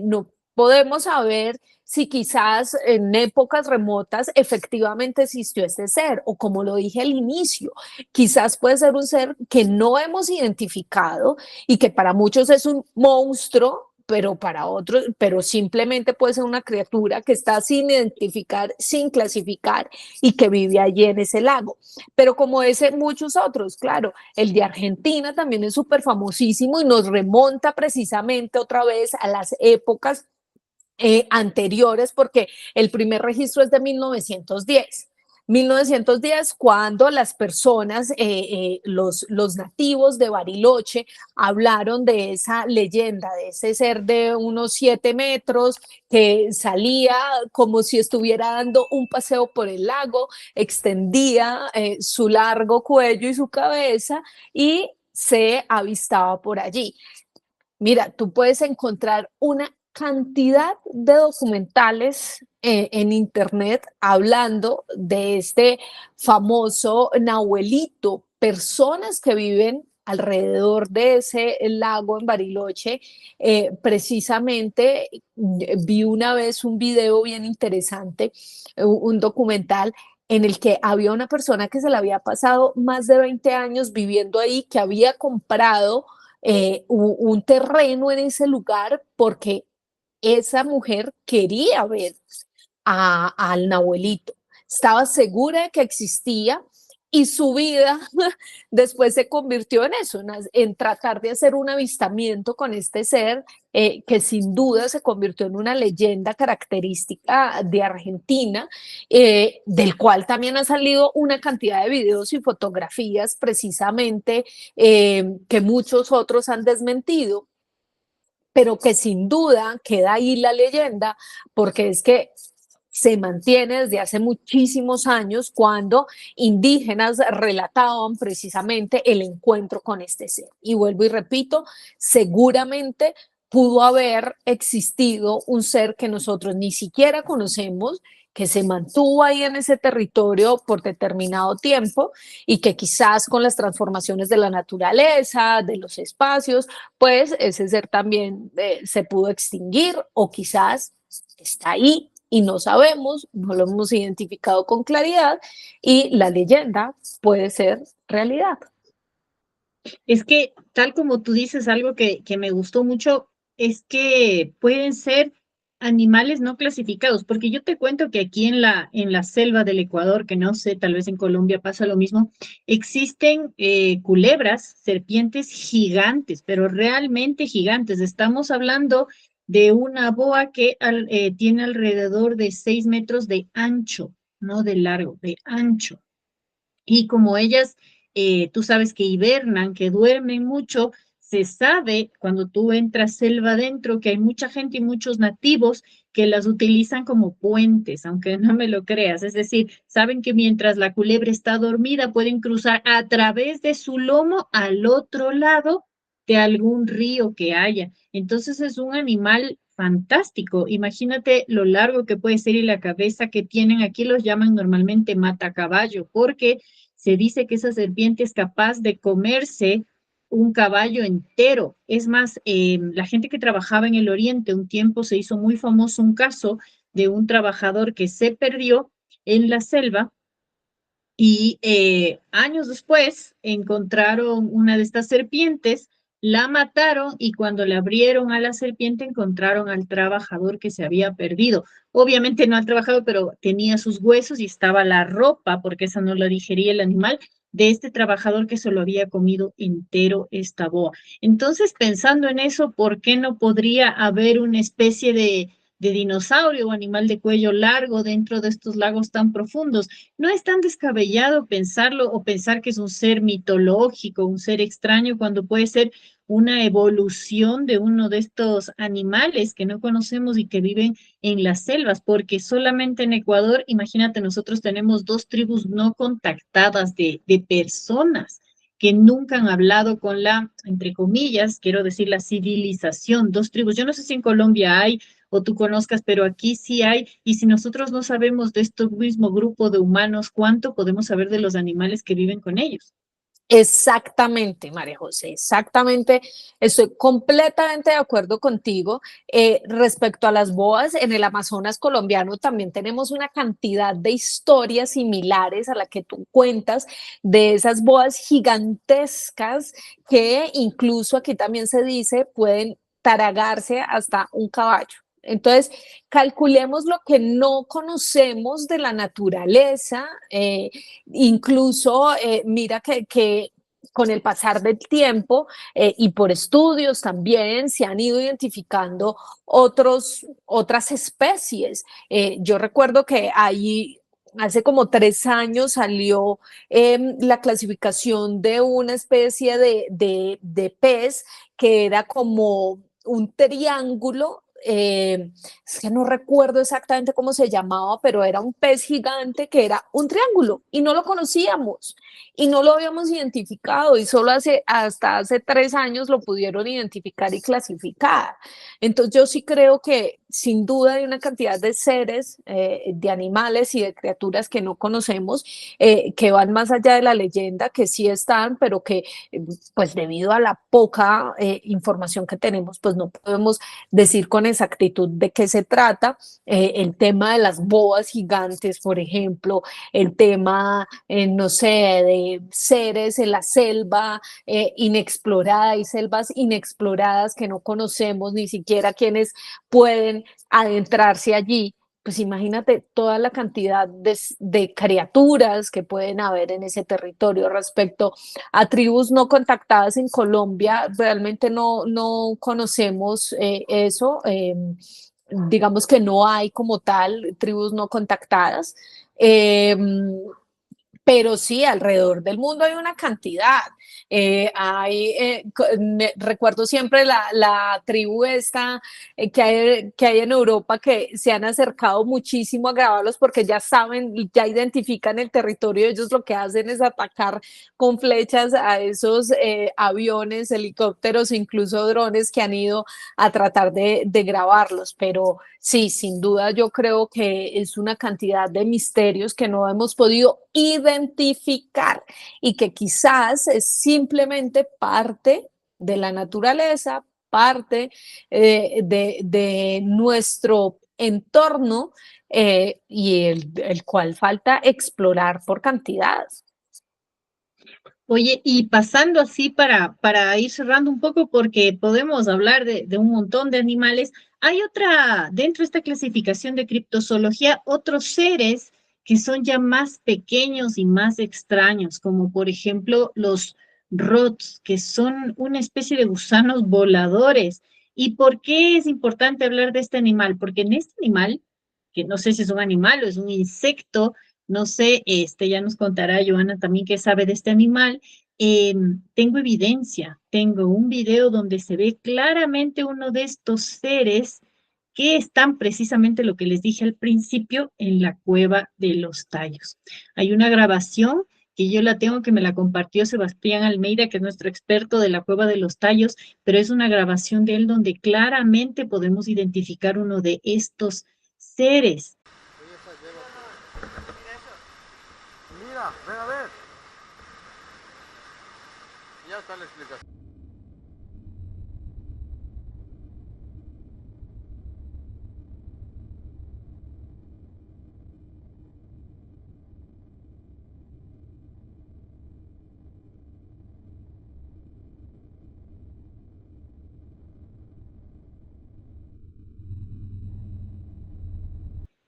No podemos saber si quizás en épocas remotas efectivamente existió este ser o como lo dije al inicio, quizás puede ser un ser que no hemos identificado y que para muchos es un monstruo, pero para otros, pero simplemente puede ser una criatura que está sin identificar, sin clasificar y que vive allí en ese lago. Pero como ese, muchos otros, claro, el de Argentina también es súper famosísimo y nos remonta precisamente otra vez a las épocas anteriores, porque el primer registro es de 1910. 1910, cuando las personas, los nativos de Bariloche, hablaron de esa leyenda, de ese ser de unos 7 metros que salía como si estuviera dando un paseo por el lago, extendía su largo cuello y su cabeza y se avistaba por allí. Mira, tú puedes encontrar una cantidad de documentales en internet hablando de este famoso Nahuelito, personas que viven alrededor de ese lago en Bariloche. Precisamente vi una vez un video bien interesante, un documental en el que había una persona que se le había pasado más de 20 años viviendo ahí, que había comprado un terreno en ese lugar porque esa mujer quería ver al Nahuelito, estaba segura de que existía y su vida después se convirtió en eso, en tratar de hacer un avistamiento con este ser que sin duda se convirtió en una leyenda característica de Argentina, del cual también ha salido una cantidad de videos y fotografías precisamente que muchos otros han desmentido, pero que sin duda queda ahí la leyenda, porque es que se mantiene desde hace muchísimos años, cuando indígenas relataban precisamente el encuentro con este ser. Y vuelvo y repito, seguramente pudo haber existido un ser que nosotros ni siquiera conocemos, que se mantuvo ahí en ese territorio por determinado tiempo y que quizás con las transformaciones de la naturaleza, de los espacios, pues ese ser también se pudo extinguir, o quizás está ahí y no sabemos, no lo hemos identificado con claridad, y la leyenda puede ser realidad. Es que, tal como tú dices, algo que me gustó mucho es que pueden ser animales no clasificados, porque yo te cuento que aquí en la selva del Ecuador, que no sé, tal vez en Colombia pasa lo mismo, existen culebras, serpientes gigantes, pero realmente gigantes. Estamos hablando de una boa que tiene alrededor de 6 metros de ancho, no de largo, de ancho. Y como ellas, tú sabes que hibernan, que duermen mucho, se sabe cuando tú entras selva adentro que hay mucha gente y muchos nativos que las utilizan como puentes, aunque no me lo creas. Es decir, saben que mientras la culebra está dormida pueden cruzar a través de su lomo al otro lado de algún río que haya. Entonces es un animal fantástico. Imagínate lo largo que puede ser y la cabeza que tienen. Aquí los llaman normalmente matacaballo, porque se dice que esa serpiente es capaz de comerse un caballo entero. Es más, la gente que trabajaba en el Oriente, un tiempo se hizo muy famoso un caso de un trabajador que se perdió en la selva y años después encontraron una de estas serpientes, la mataron y cuando le abrieron a la serpiente encontraron al trabajador que se había perdido. Obviamente no al trabajador, pero tenía sus huesos y estaba la ropa, porque esa no la digería el animal, de este trabajador que se lo había comido entero esta boa. Entonces, pensando en eso, ¿por qué no podría haber una especie de dinosaurio o animal de cuello largo dentro de estos lagos tan profundos? No es tan descabellado pensarlo o pensar que es un ser mitológico, un ser extraño, cuando puede ser una evolución de uno de estos animales que no conocemos y que viven en las selvas, porque solamente en Ecuador, imagínate, nosotros tenemos 2 tribus no contactadas de personas que nunca han hablado con la, entre comillas, quiero decir, la civilización. 2 tribus. Yo no sé si en Colombia hay o tú conozcas, pero aquí sí hay. Y si nosotros no sabemos de este mismo grupo de humanos, ¿cuánto podemos saber de los animales que viven con ellos? Exactamente, María José, exactamente. Estoy completamente de acuerdo contigo. Respecto a las boas, en el Amazonas colombiano también tenemos una cantidad de historias similares a la que tú cuentas, de esas boas gigantescas que incluso aquí también se dice pueden taragarse hasta un caballo. Entonces, calculemos lo que no conocemos de la naturaleza. Incluso, mira que con el pasar del tiempo y por estudios también se han ido identificando otras especies. Yo recuerdo que ahí hace como 3 años salió la clasificación de una especie de pez que era como un triángulo. Es que no recuerdo exactamente cómo se llamaba, pero era un pez gigante que era un triángulo y no lo conocíamos y no lo habíamos identificado y solo hasta hace 3 años lo pudieron identificar y clasificar. Entonces yo sí creo que sin duda hay una cantidad de seres, de animales y de criaturas que no conocemos, que van más allá de la leyenda, que sí están, pero que pues debido a la poca información que tenemos, pues no podemos decir con exactitud de qué se trata. El tema de las boas gigantes, por ejemplo, el tema, no sé, de seres en la selva inexplorada, hay selvas inexploradas que no conocemos ni siquiera quienes pueden adentrarse allí. Pues imagínate toda la cantidad de criaturas que pueden haber en ese territorio. Respecto a tribus no contactadas en Colombia, realmente no conocemos eso. Digamos que no hay como tal tribus no contactadas. Eh, pero sí, alrededor del mundo hay una cantidad. Recuerdo siempre la tribu esta que hay en Europa que se han acercado muchísimo a grabarlos porque ya saben, ya identifican el territorio. Ellos lo que hacen es atacar con flechas a esos aviones, helicópteros e incluso drones que han ido a tratar de grabarlos. Pero sí, sin duda yo creo que es una cantidad de misterios que no hemos podido identificar y que quizás es simplemente parte de la naturaleza, parte de nuestro entorno y el cual falta explorar por cantidad. Oye, y pasando así para ir cerrando un poco, porque podemos hablar de un montón de animales, hay otra, dentro de esta clasificación de criptozoología, otros seres que son ya más pequeños y más extraños, como por ejemplo los rots, que son una especie de gusanos voladores. ¿Y por qué es importante hablar de este animal? Porque en este animal, que no sé si es un animal o es un insecto, no sé, ya nos contará Joana también qué sabe de este animal. Tengo evidencia, tengo un video donde se ve claramente uno de estos seres que están precisamente lo que les dije al principio en la cueva de los tallos. Hay una grabación que yo la tengo, que me la compartió Sebastián Almeida, que es nuestro experto de la cueva de los tallos, pero es una grabación de él donde claramente podemos identificar uno de estos seres. Mira, ven a ver. Ya está la explicación.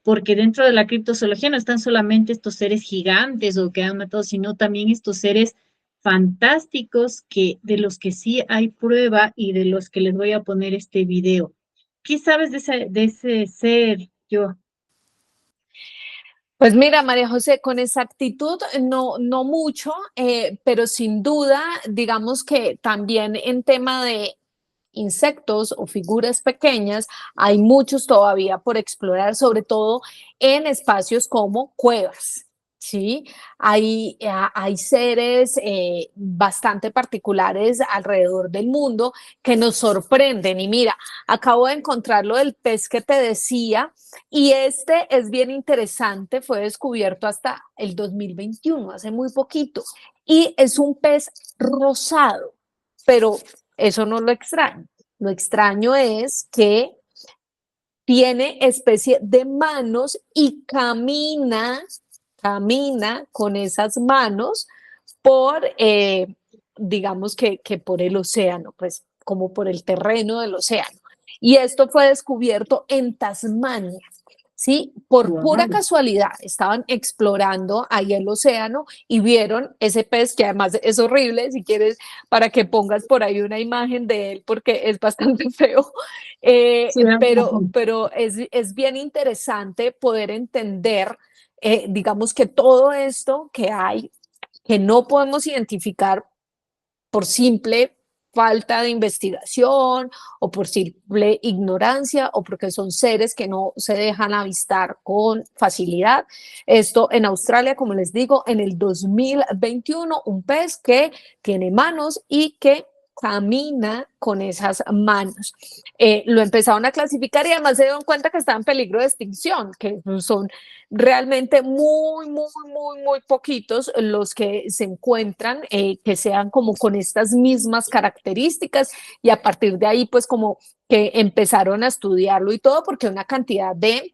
Porque dentro de la criptozoología no están solamente estos seres gigantes o que han matado, sino también estos seres fantásticos que, de los que sí hay prueba y de los que les voy a poner este video. ¿Qué sabes de ese ser, yo? Pues mira, María José, con exactitud no mucho, pero sin duda, digamos que también en tema de insectos o figuras pequeñas, hay muchos todavía por explorar, sobre todo en espacios como cuevas. Sí, hay seres bastante particulares alrededor del mundo que nos sorprenden. Y mira, acabo de encontrar lo del pez que te decía, y este es bien interesante, fue descubierto hasta el 2021, hace muy poquito, y es un pez rosado, pero eso no es lo extraño. Lo extraño es que tiene especie de manos y camina con esas manos por, digamos que por el océano, pues como por el terreno del océano. Y esto fue descubierto en Tasmania. ¿sí? Por pura Wow. casualidad, estaban explorando ahí el océano y vieron ese pez, que además es horrible, si quieres, para que pongas por ahí una imagen de él, porque es bastante feo, Sí, pero es bien interesante poder entender, digamos que todo esto que hay, que no podemos identificar por simple falta de investigación o por simple ignorancia o porque son seres que no se dejan avistar con facilidad. Esto en Australia, como les digo, en el 2021, un pez que tiene manos y que camina con esas manos. Lo empezaron a clasificar y además se dieron cuenta que está en peligro de extinción, que son realmente muy poquitos los que se encuentran, que sean como con estas mismas características y a partir de ahí pues como que empezaron a estudiarlo y todo porque hay una cantidad de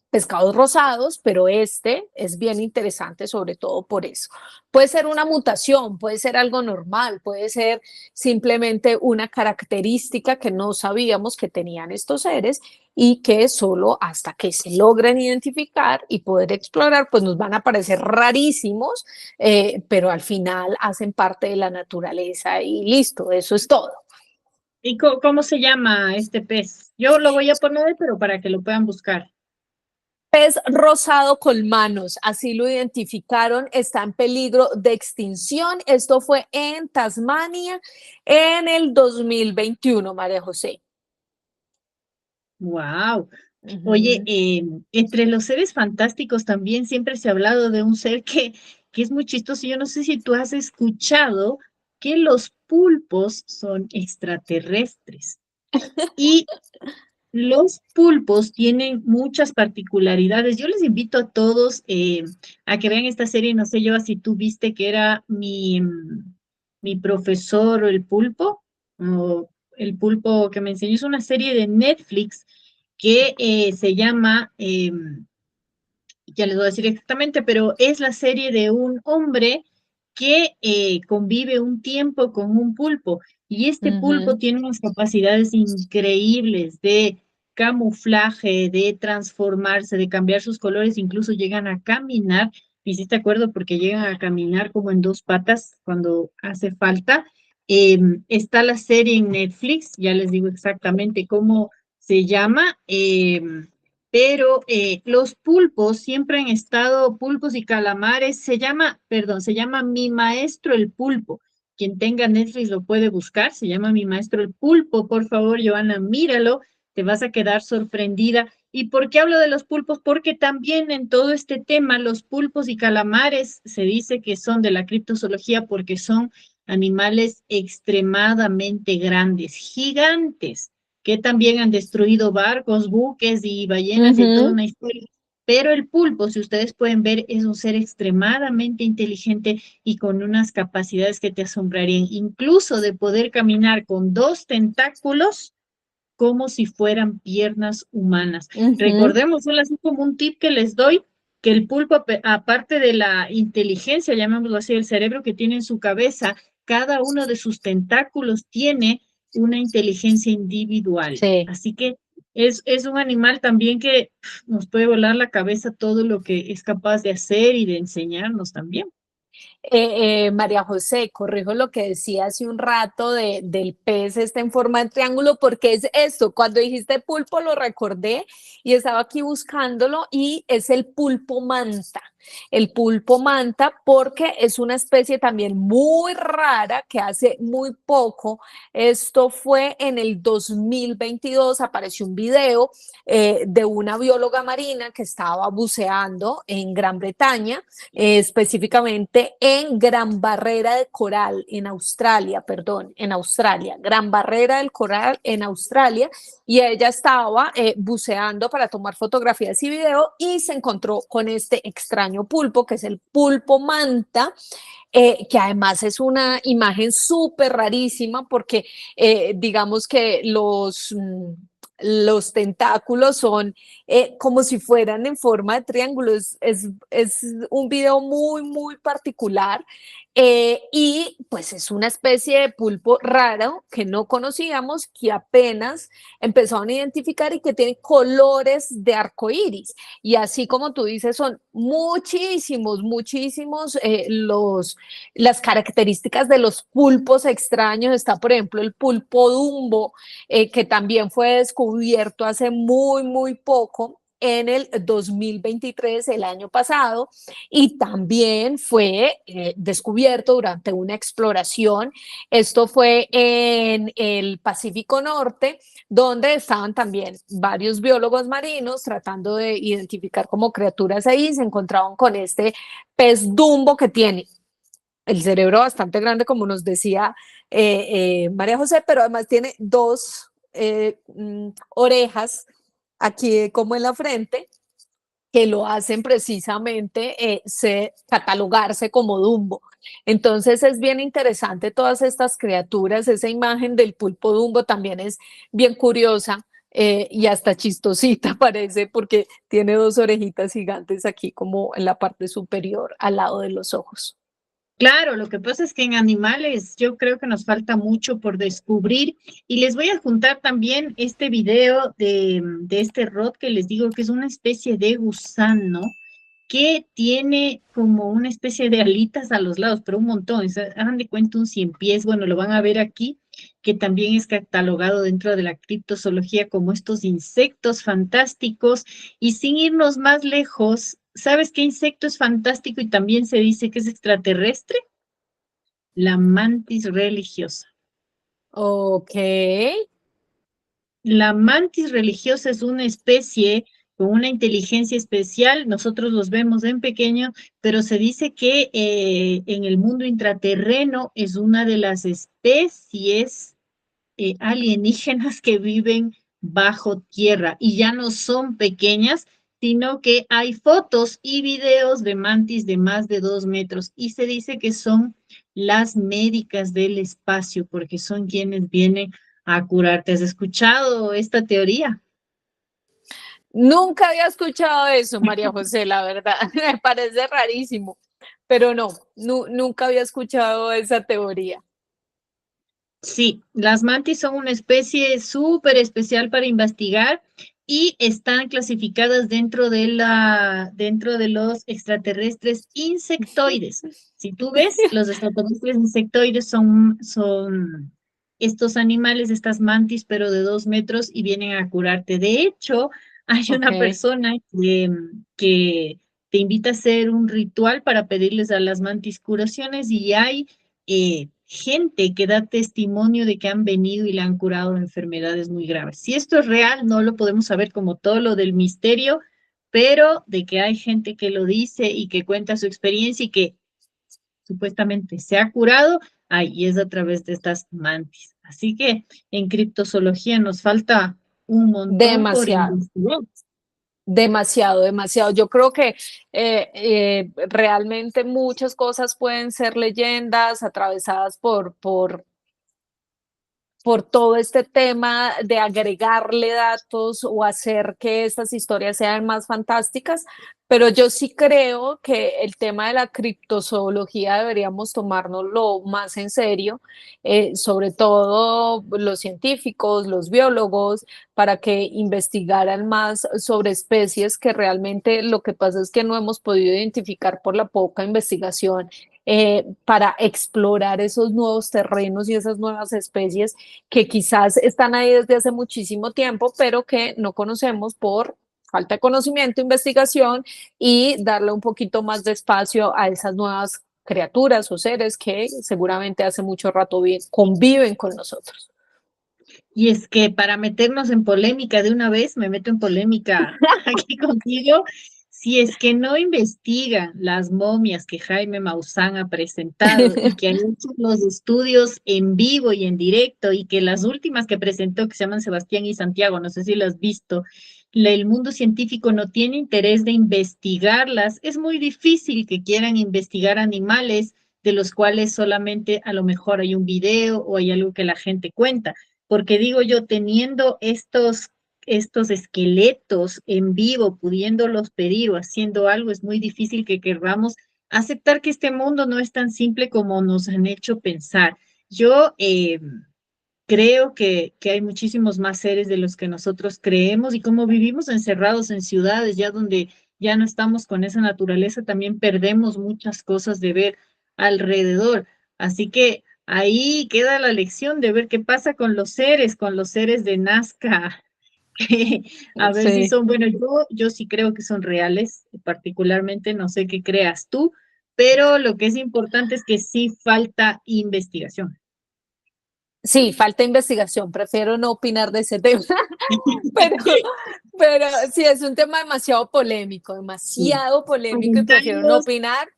pescados rosados, pero este es bien interesante sobre todo por eso. Puede ser una mutación, puede ser algo normal, puede ser simplemente una característica que no sabíamos que tenían estos seres y que solo hasta que se logren identificar y poder explorar, pues nos van a parecer rarísimos, pero al final hacen parte de la naturaleza y listo, eso es todo. ¿Y cómo se llama este pez? Yo lo voy a poner, pero para que lo puedan buscar. Pez rosado con manos, así lo identificaron, está en peligro de extinción. Esto fue en Tasmania en el 2021, María José. Wow. Oye, Ujú. entre los seres fantásticos también siempre se ha hablado de un ser que es muy chistoso. Yo no sé si tú has escuchado que los pulpos son extraterrestres. Y los pulpos tienen muchas particularidades. Yo les invito a todos a que vean esta serie. No sé yo si tú viste que era mi profesor o el pulpo que me enseñó. Es una serie de Netflix que se llama, ya les voy a decir exactamente, pero es la serie de un hombre que convive un tiempo con un pulpo. Y este pulpo Ujú, tiene unas capacidades increíbles de camuflaje, de transformarse, de cambiar sus colores, incluso llegan a caminar. Me hiciste acuerdo porque llegan a caminar como en dos patas cuando hace falta. Está la serie en Netflix, ya les digo exactamente cómo se llama. Pero los pulpos siempre han estado, pulpos y calamares, se llama Mi Maestro el Pulpo. Quien tenga Netflix lo puede buscar, se llama Mi Maestro el Pulpo. Por favor, Joana, míralo, te vas a quedar sorprendida. ¿Y por qué hablo de los pulpos? Porque también en todo este tema, los pulpos y calamares se dice que son de la criptozoología porque son animales extremadamente grandes, gigantes que también han destruido barcos, buques y ballenas y toda ujú. una historia. Pero el pulpo, si ustedes pueden ver, es un ser extremadamente inteligente y con unas capacidades que te asombrarían, incluso de poder caminar con dos tentáculos como si fueran piernas humanas. Ujú, Recordemos, solo así como un tip que les doy, que el pulpo, aparte de la inteligencia, llamémoslo así, el cerebro que tiene en su cabeza, cada uno de sus tentáculos tiene una inteligencia individual. sí. Así que es un animal también que nos puede volar la cabeza todo lo que es capaz de hacer y de enseñarnos también. María José, corrijo lo que decía hace un rato del pez este en forma de triángulo, porque es esto, cuando dijiste pulpo lo recordé y estaba aquí buscándolo y es el pulpo manta. El pulpo manta porque es una especie también muy rara que hace muy poco, esto fue en el 2022, apareció un video de una bióloga marina que estaba buceando en Gran Bretaña, específicamente en Gran Barrera de Coral, en Australia, perdón, en Australia, Gran Barrera del Coral en Australia, y ella estaba buceando para tomar fotografías y video y se encontró con este extraño pulpo, que es el pulpo manta, que además es una imagen súper rarísima porque digamos que los tentáculos son como si fueran en forma de triángulo. Es un video muy particular Y pues es una especie de pulpo raro que no conocíamos, que apenas empezaron a identificar y que tiene colores de arco iris. Y así como tú dices, son muchísimos las características de los pulpos extraños. Está, por ejemplo, el pulpo Dumbo, que también fue descubierto hace muy poco, en el 2023, el año pasado, y también fue descubierto durante una exploración. Esto fue en el Pacífico Norte, donde estaban también varios biólogos marinos tratando de identificar como criaturas ahí. Se encontraban con este pez Dumbo que tiene el cerebro bastante grande, como nos decía María José, pero además tiene dos orejas aquí como en la frente, que lo hacen precisamente catalogarse como Dumbo. Entonces es bien interesante todas estas criaturas. Esa imagen del pulpo Dumbo también es bien curiosa, y hasta chistosita parece, porque tiene dos orejitas gigantes aquí como en la parte superior al lado de los ojos. Claro, lo que pasa es que en animales yo creo que nos falta mucho por descubrir y les voy a juntar también este video de este rod que les digo que es una especie de gusano que tiene como una especie de alitas a los lados, pero un montón, hagan de cuenta un 100 pies, bueno, lo van a ver aquí, que también es catalogado dentro de la criptozoología como estos insectos fantásticos, y sin irnos más lejos, ¿sabes qué insecto es fantástico y también se dice que es extraterrestre? La mantis religiosa. Ok. La mantis religiosa es una especie con una inteligencia especial. Nosotros los vemos en pequeño, pero se dice que en el mundo intraterreno es una de las especies alienígenas que viven bajo tierra y ya no son pequeñas, sino que hay fotos y videos de mantis de más de 2 metros y se dice que son las médicas del espacio porque son quienes vienen a curarte. ¿Has escuchado esta teoría? Nunca había escuchado eso, María José, la verdad. Me parece rarísimo, pero no, nunca había escuchado esa teoría. Sí, las mantis son una especie súper especial para investigar y están clasificadas dentro de los extraterrestres insectoides. Si tú ves, los extraterrestres insectoides son estos animales, estas mantis, pero de 2 metros y vienen a curarte. De hecho, hay Ok. una persona que te invita a hacer un ritual para pedirles a las mantis curaciones y hay gente que da testimonio de que han venido y le han curado enfermedades muy graves. Si esto es real, no lo podemos saber como todo lo del misterio, pero de que hay gente que lo dice y que cuenta su experiencia y que supuestamente se ha curado, y es a través de estas mantis. Así que en criptozoología nos falta un montón por Demasiado. investigar. Demasiado. Yo creo que realmente muchas cosas pueden ser leyendas atravesadas por todo este tema de agregarle datos o hacer que estas historias sean más fantásticas, pero yo sí creo que el tema de la criptozoología deberíamos tomárnoslo más en serio, sobre todo los científicos, los biólogos, para que investigaran más sobre especies que realmente lo que pasa es que no hemos podido identificar por la poca investigación, para explorar esos nuevos terrenos y esas nuevas especies que quizás están ahí desde hace muchísimo tiempo, pero que no conocemos por falta de conocimiento, investigación y darle un poquito más de espacio a esas nuevas criaturas o seres que seguramente hace mucho rato conviven con nosotros. Y es que para meternos en polémica de una vez, me meto en polémica aquí contigo. Si es que no investigan las momias que Jaime Maussan ha presentado y que han hecho los estudios en vivo y en directo y que las últimas que presentó, que se llaman Sebastián y Santiago, no sé si las has visto, el mundo científico no tiene interés de investigarlas, es muy difícil que quieran investigar animales de los cuales solamente a lo mejor hay un video o hay algo que la gente cuenta porque digo yo, teniendo estos esqueletos en vivo, pudiéndolos pedir o haciendo algo, es muy difícil que queramos aceptar que este mundo no es tan simple como nos han hecho pensar. Yo creo que hay muchísimos más seres de los que nosotros creemos y como vivimos encerrados en ciudades ya donde ya no estamos con esa naturaleza, también perdemos muchas cosas de ver alrededor. Así que ahí queda la lección de ver qué pasa con los seres de Nazca, a ver si Sí. son, bueno, yo sí creo que son reales, particularmente, no sé qué creas tú, pero lo que es importante es que sí falta investigación. Sí, falta investigación, prefiero no opinar de ese tema, pero, pero sí, es un tema Sí. demasiado polémico y prefiero no Comentarios. opinar,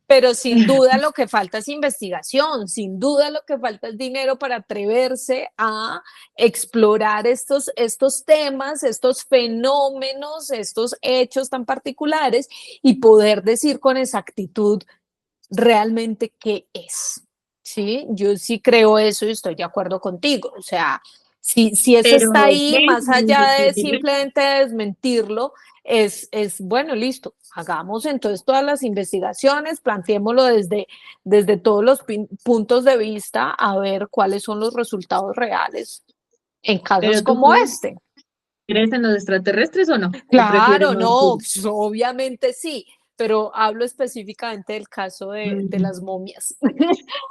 pero sin duda lo que falta es investigación, sin duda lo que falta es dinero para atreverse a explorar estos temas, estos fenómenos, estos hechos tan particulares y poder decir con exactitud realmente qué es. Sí, yo sí creo eso y estoy de acuerdo contigo. O sea, si eso Pero, está ahí, ¿qué es más los allá de extraterrestres? simplemente desmentirlo, es bueno, listo, hagamos entonces todas las investigaciones, planteémoslo desde todos los puntos de vista a ver cuáles son los resultados reales en casos Pero tú como este. crees en los extraterrestres o no? ¿O prefieres Claro, no no, decirlo? pues, obviamente sí, pero hablo específicamente del caso de Mm. las momias.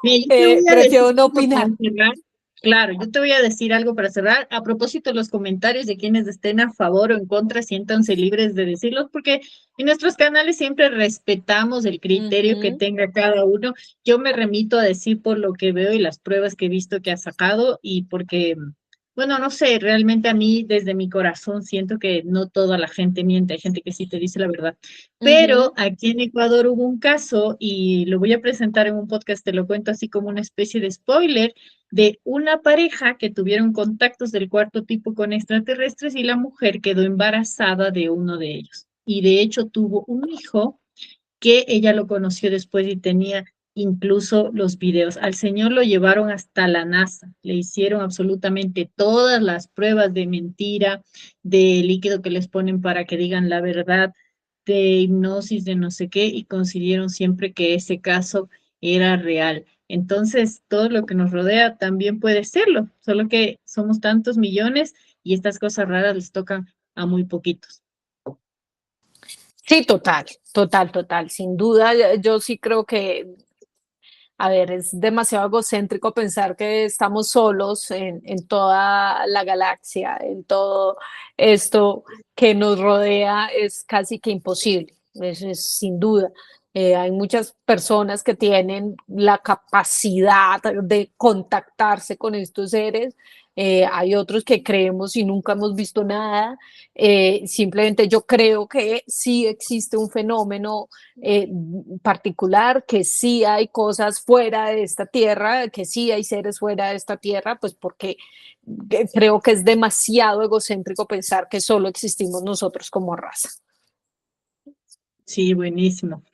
Mira, yo te voy a decir Prefiero no algo para opinar. cerrar. Claro, yo te voy a decir algo para cerrar. A propósito de los comentarios de quienes estén a favor o en contra, siéntanse libres de decirlos, porque en nuestros canales siempre respetamos el criterio que Ujú. tenga cada uno. Yo me remito a decir por lo que veo y las pruebas que he visto que ha sacado y porque, bueno, no sé, realmente a mí desde mi corazón siento que no toda la gente miente, hay gente que sí te dice la verdad. Pero Ujú. aquí en Ecuador hubo un caso y lo voy a presentar en un podcast, te lo cuento así como una especie de spoiler, de una pareja que tuvieron contactos del cuarto tipo con extraterrestres y la mujer quedó embarazada de uno de ellos. Y de hecho tuvo un hijo que ella lo conoció después y tenía incluso los videos. Al señor lo llevaron hasta la NASA, le hicieron absolutamente todas las pruebas de mentira, de líquido que les ponen para que digan la verdad, de hipnosis, de no sé qué, y consiguieron siempre que ese caso era real. Entonces, todo lo que nos rodea también puede serlo, solo que somos tantos millones y estas cosas raras les tocan a muy poquitos. Sí, total, total, total. Sin duda, yo sí creo que, a ver, es demasiado egocéntrico pensar que estamos solos en toda la galaxia, en todo esto que nos rodea, es casi que imposible, eso es sin duda. Hay muchas personas que tienen la capacidad de contactarse con estos seres, hay otros que creemos y nunca hemos visto nada. Simplemente yo creo que sí existe un fenómeno particular, que sí hay cosas fuera de esta tierra, que sí hay seres fuera de esta tierra, pues porque creo que es demasiado egocéntrico pensar que solo existimos nosotros como raza. Sí, buenísimo.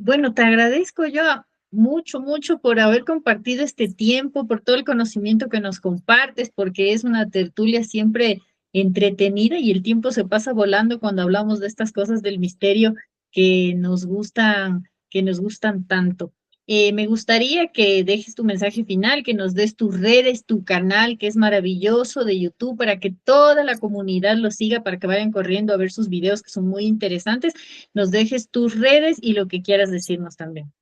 Bueno, te agradezco yo mucho, mucho por haber compartido este tiempo, por todo el conocimiento que nos compartes, porque es una tertulia siempre entretenida y el tiempo se pasa volando cuando hablamos de estas cosas del misterio que nos gustan tanto. Me gustaría que dejes tu mensaje final, que nos des tus redes, tu canal, que es maravilloso de YouTube, para que toda la comunidad lo siga, para que vayan corriendo a ver sus videos que son muy interesantes, nos dejes tus redes y lo que quieras decirnos también.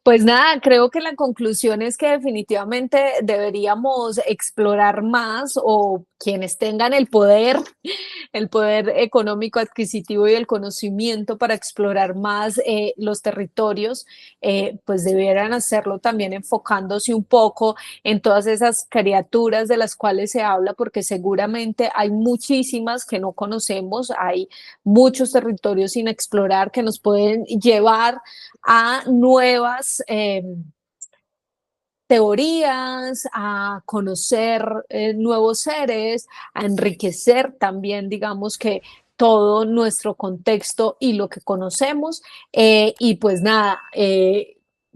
Pues nada, creo que la conclusión es que definitivamente deberíamos explorar más o quienes tengan el poder económico adquisitivo y el conocimiento para explorar más los territorios, pues debieran hacerlo también enfocándose un poco en todas esas criaturas de las cuales se habla, porque seguramente hay muchísimas que no conocemos, hay muchos territorios sin explorar que nos pueden llevar a nuevas teorías, a conocer nuevos seres, a enriquecer también, digamos que todo nuestro contexto y lo que conocemos. Y pues nada,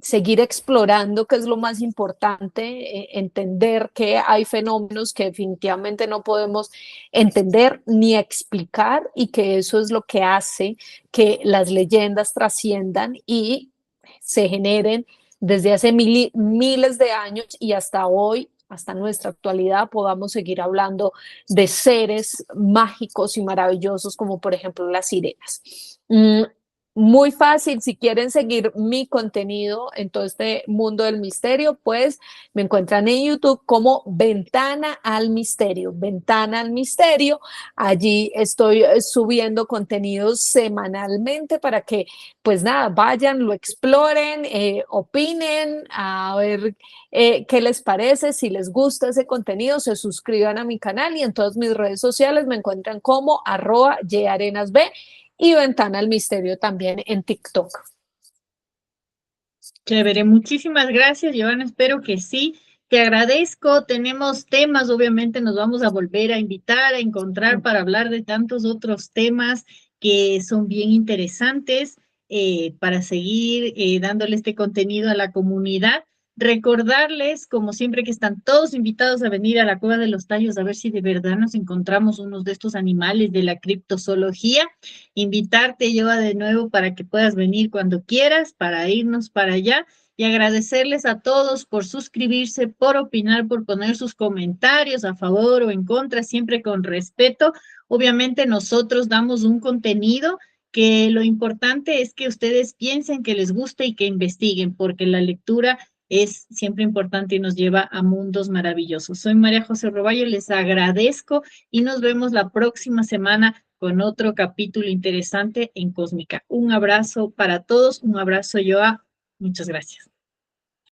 seguir explorando, que es lo más importante, entender que hay fenómenos que definitivamente no podemos entender ni explicar y que eso es lo que hace que las leyendas trasciendan y se generen desde hace miles de años y hasta hoy, hasta nuestra actualidad, podamos seguir hablando de seres mágicos y maravillosos como por ejemplo las sirenas. Muy fácil, si quieren seguir mi contenido en todo este mundo del misterio, pues me encuentran en YouTube como Ventana al Misterio, Ventana al Misterio. Allí estoy subiendo contenidos semanalmente para que, pues nada, vayan, lo exploren, opinen, a ver qué les parece, si les gusta ese contenido, se suscriban a mi canal y en todas mis redes sociales me encuentran como @yarenasb y Ventana al Misterio también en TikTok. Chévere, muchísimas gracias, Giovanna. Espero que sí. Te agradezco. Tenemos temas, obviamente nos vamos a volver a invitar, a encontrar para hablar de tantos otros temas que son bien interesantes para seguir dándole este contenido a la comunidad. Recordarles, como siempre, que están todos invitados a venir a la Cueva de los Tallos a ver si de verdad nos encontramos unos de estos animales de la criptozoología. Invitarte yo de nuevo para que puedas venir cuando quieras, para irnos para allá y agradecerles a todos por suscribirse, por opinar, por poner sus comentarios a favor o en contra, siempre con respeto. Obviamente nosotros damos un contenido que lo importante es que ustedes piensen que les guste y que investiguen, porque la lectura es siempre importante y nos lleva a mundos maravillosos. Soy María José Roballo, les agradezco y nos vemos la próxima semana con otro capítulo interesante en Cósmica. Un abrazo para todos, un abrazo, Joa. Muchas gracias.